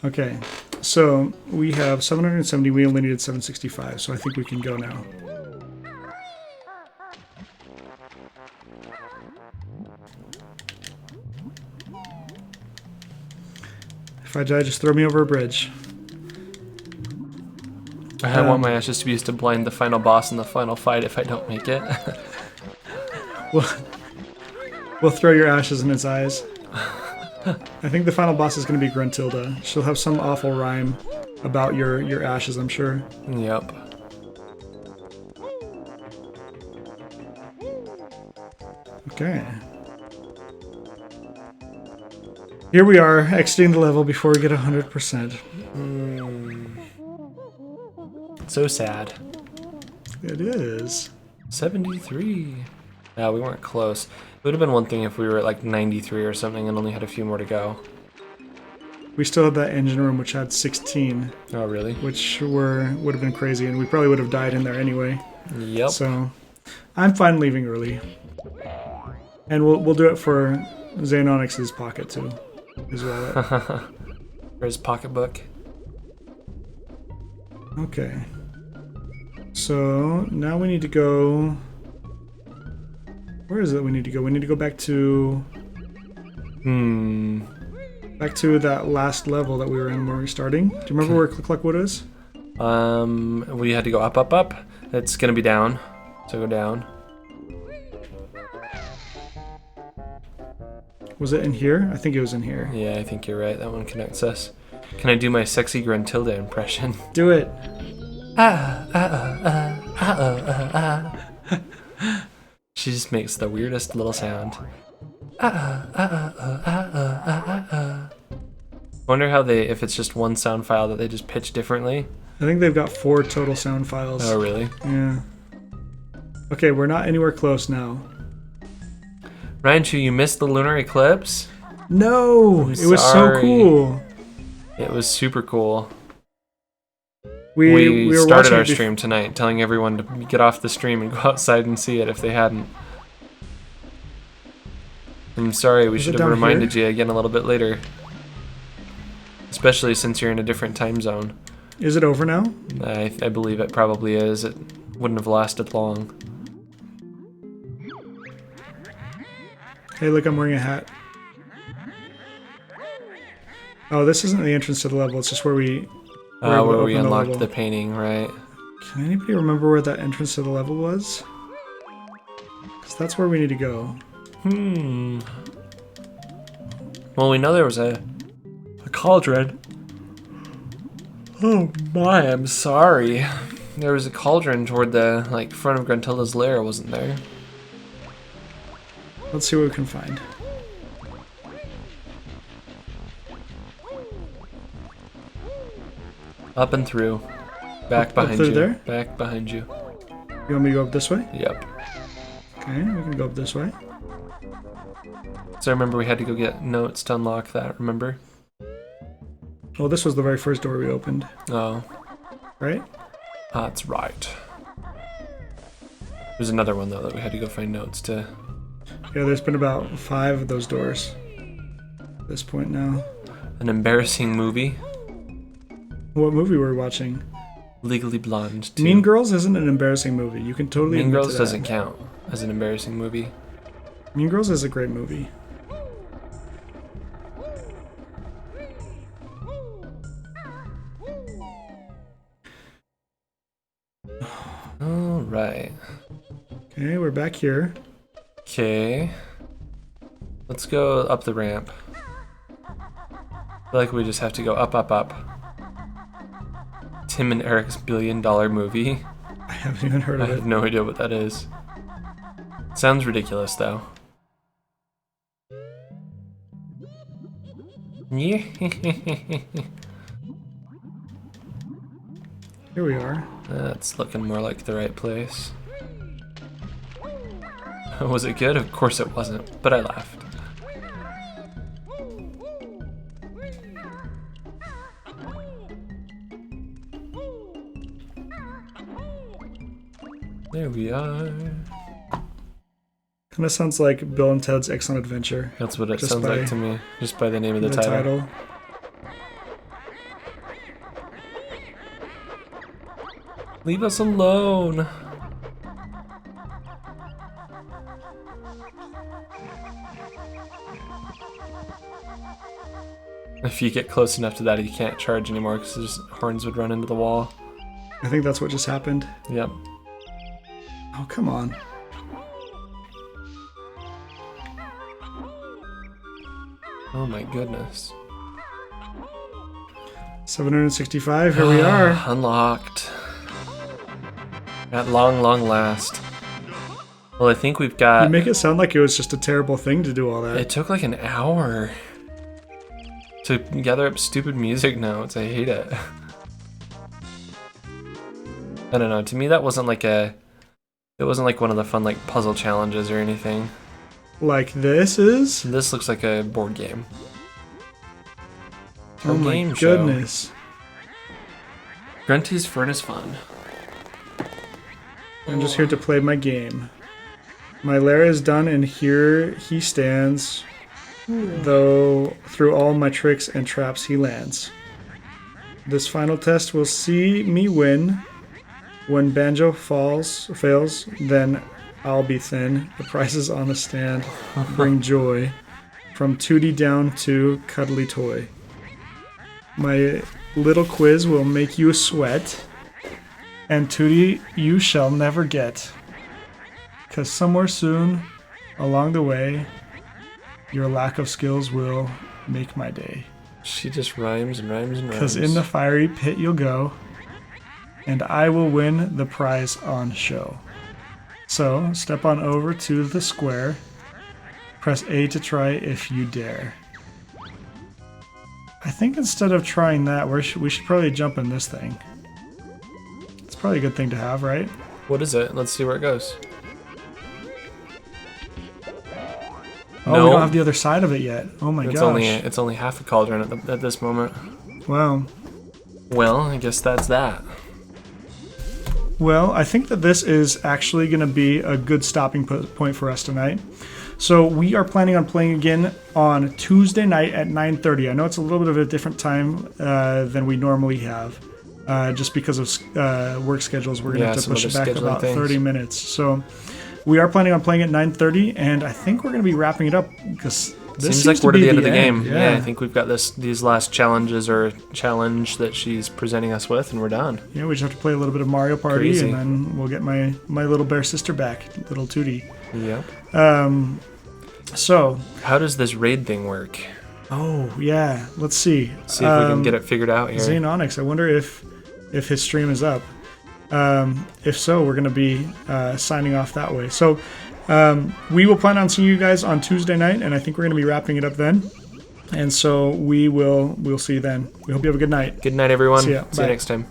A: Okay. So we have 770. We only needed 765, so I think we can go now. If I die, just throw me over a bridge.
B: I want my ashes to be used to blind the final boss in the final fight if I don't make it.
A: We'll throw your ashes in his eyes. I think the final boss is going to be Gruntilda. She'll have some awful rhyme about your ashes, I'm sure.
B: Yep.
A: Okay. Here we are, exiting the level before we get 100%.
B: So sad.
A: It is.
B: 73. Yeah, we weren't close. It would have been one thing if we were at like 93 or something and only had a few more to go.
A: We still had that engine room which had 16.
B: Oh, really?
A: Which would have been crazy, and we probably would have died in there anyway.
B: Yep.
A: So, I'm fine leaving early. And we'll do it for Xanonix's pocket too. His wallet.
B: For his pocketbook.
A: Okay. So, now we need to go... Where is it we need to go? We need to go back to... Back to that last level that we were in when we were starting. Do you remember where Cluckwood is?
B: We had to go up, up, up. It's gonna be down. So go down.
A: Was it in here? I think it was in here.
B: Yeah, I think you're right. That one connects us. Can I do my sexy Gruntilda impression?
A: Do it.
B: She just makes the weirdest little sound. Wonder how if it's just one sound file that they just pitch differently.
A: I think they've got 4 total sound files.
B: Oh, really?
A: Yeah. Okay, we're not anywhere close now.
B: Raichu, you missed the lunar eclipse?
A: No! It was so cool.
B: It was super cool.
A: We
B: started our stream tonight telling everyone to get off the stream and go outside and see it if they hadn't. I'm sorry, we should have reminded you again a little bit later. Especially since you're in a different time zone.
A: Is it over now?
B: I believe it probably is. It wouldn't have lasted long.
A: Hey, look, I'm wearing a hat. Oh, this isn't the entrance to the level. It's just where we
B: unlocked the painting, right?
A: Can anybody remember where that entrance to the level was? Because that's where we need to go.
B: Well, we know there was a cauldron. Oh my, I'm sorry. There was a cauldron toward the front of Gruntilda's lair, wasn't there?
A: Let's see what we can find.
B: Up and through. Back behind you. There? Back behind you.
A: You want me to go up this way?
B: Yep.
A: Okay, we can go up this way.
B: So I remember we had to go get notes to unlock that, remember?
A: Well, this was the very first door we opened.
B: Oh.
A: Right?
B: That's right. There's another one, though, that we had to go find notes to...
A: Yeah, there's been about 5 of those doors at this point now.
B: An embarrassing movie.
A: What movie were we watching?
B: Legally Blonde 2.
A: Mean Girls isn't an embarrassing movie. You can totally
B: Mean Girls doesn't count as an embarrassing movie.
A: Mean Girls is a great movie.
B: Alright.
A: Okay, we're back here.
B: Okay. Let's go up the ramp. I feel like we just have to go up, up, up. Tim and Eric's $1 billion movie.
A: I haven't even heard of it.
B: I have no idea what that is. Sounds ridiculous, though. Yeah.
A: Here we are.
B: That's looking more like the right place. Was it good? Of course it wasn't, but I laughed. There we are.
A: Kind of sounds like Bill and Ted's Excellent Adventure.
B: That's what it sounds like to me, just by the name of the title. Leave us alone. If you get close enough to that, you can't charge anymore because his horns would run into the wall.
A: I think that's what just happened.
B: Yep.
A: Oh, come on.
B: Oh my goodness.
A: 765, here we are.
B: Unlocked. At long, long last. Well, I think we've got...
A: You make it sound like it was just a terrible thing to do all that.
B: It took like an hour to gather up stupid music notes. I hate it. I don't know. To me, that wasn't like a... It wasn't like one of the fun like puzzle challenges or anything.
A: Like this is?
B: This looks like a board game.
A: Oh my goodness.
B: Grunty's Furnace Fun.
A: I'm just here to play my game. My lair is done and here he stands, though through all my tricks and traps he lands. This final test will see me win. When Banjo fails, then I'll be thin. The prices on the stand bring joy, from Tootie down to cuddly toy. My little quiz will make you sweat, and Tootie you shall never get. 'Cause somewhere soon, along the way, your lack of skills will make my day.
B: She just rhymes and rhymes and rhymes.
A: 'Cause in the fiery pit you'll go, and I will win the prize on show. So, step on over to the square, press A to try if you dare. I think instead of trying that, we should probably jump in this thing. It's probably a good thing to have, right?
B: What is it? Let's see where it goes.
A: Oh, no. We don't have the other side of it yet. Oh my gosh.
B: It's only half a cauldron at this moment.
A: Wow.
B: Well, I guess that's that.
A: Well, I think that this is actually going to be a good stopping point for us tonight. So we are planning on playing again on Tuesday night at 9:30. I know it's a little bit of a different time than we normally have. Just because of work schedules, we're going to have to push it back about 30 minutes. So we are planning on playing at 9:30, and I think we're going to be wrapping it up because this
B: seems like we're to the end of the game.
A: Yeah,
B: I think we've got these last challenges or challenge that she's presenting us with, and we're done.
A: Yeah, we just have to play a little bit of Mario Party,
B: Crazy.
A: And then we'll get my little bear sister back, little Tootie.
B: Yep.
A: So
B: how does this raid thing work?
A: Oh yeah, let's see.
B: See if we can get it figured out here.
A: Xenonyx, I wonder if his stream is up. If so, we're going to be signing off that way. So we will plan on seeing you guys on Tuesday night, and I think we're going to be wrapping it up then. And so we'll see you then. We hope you have a good night.
B: Good night, everyone.
A: See ya.
B: See you next time.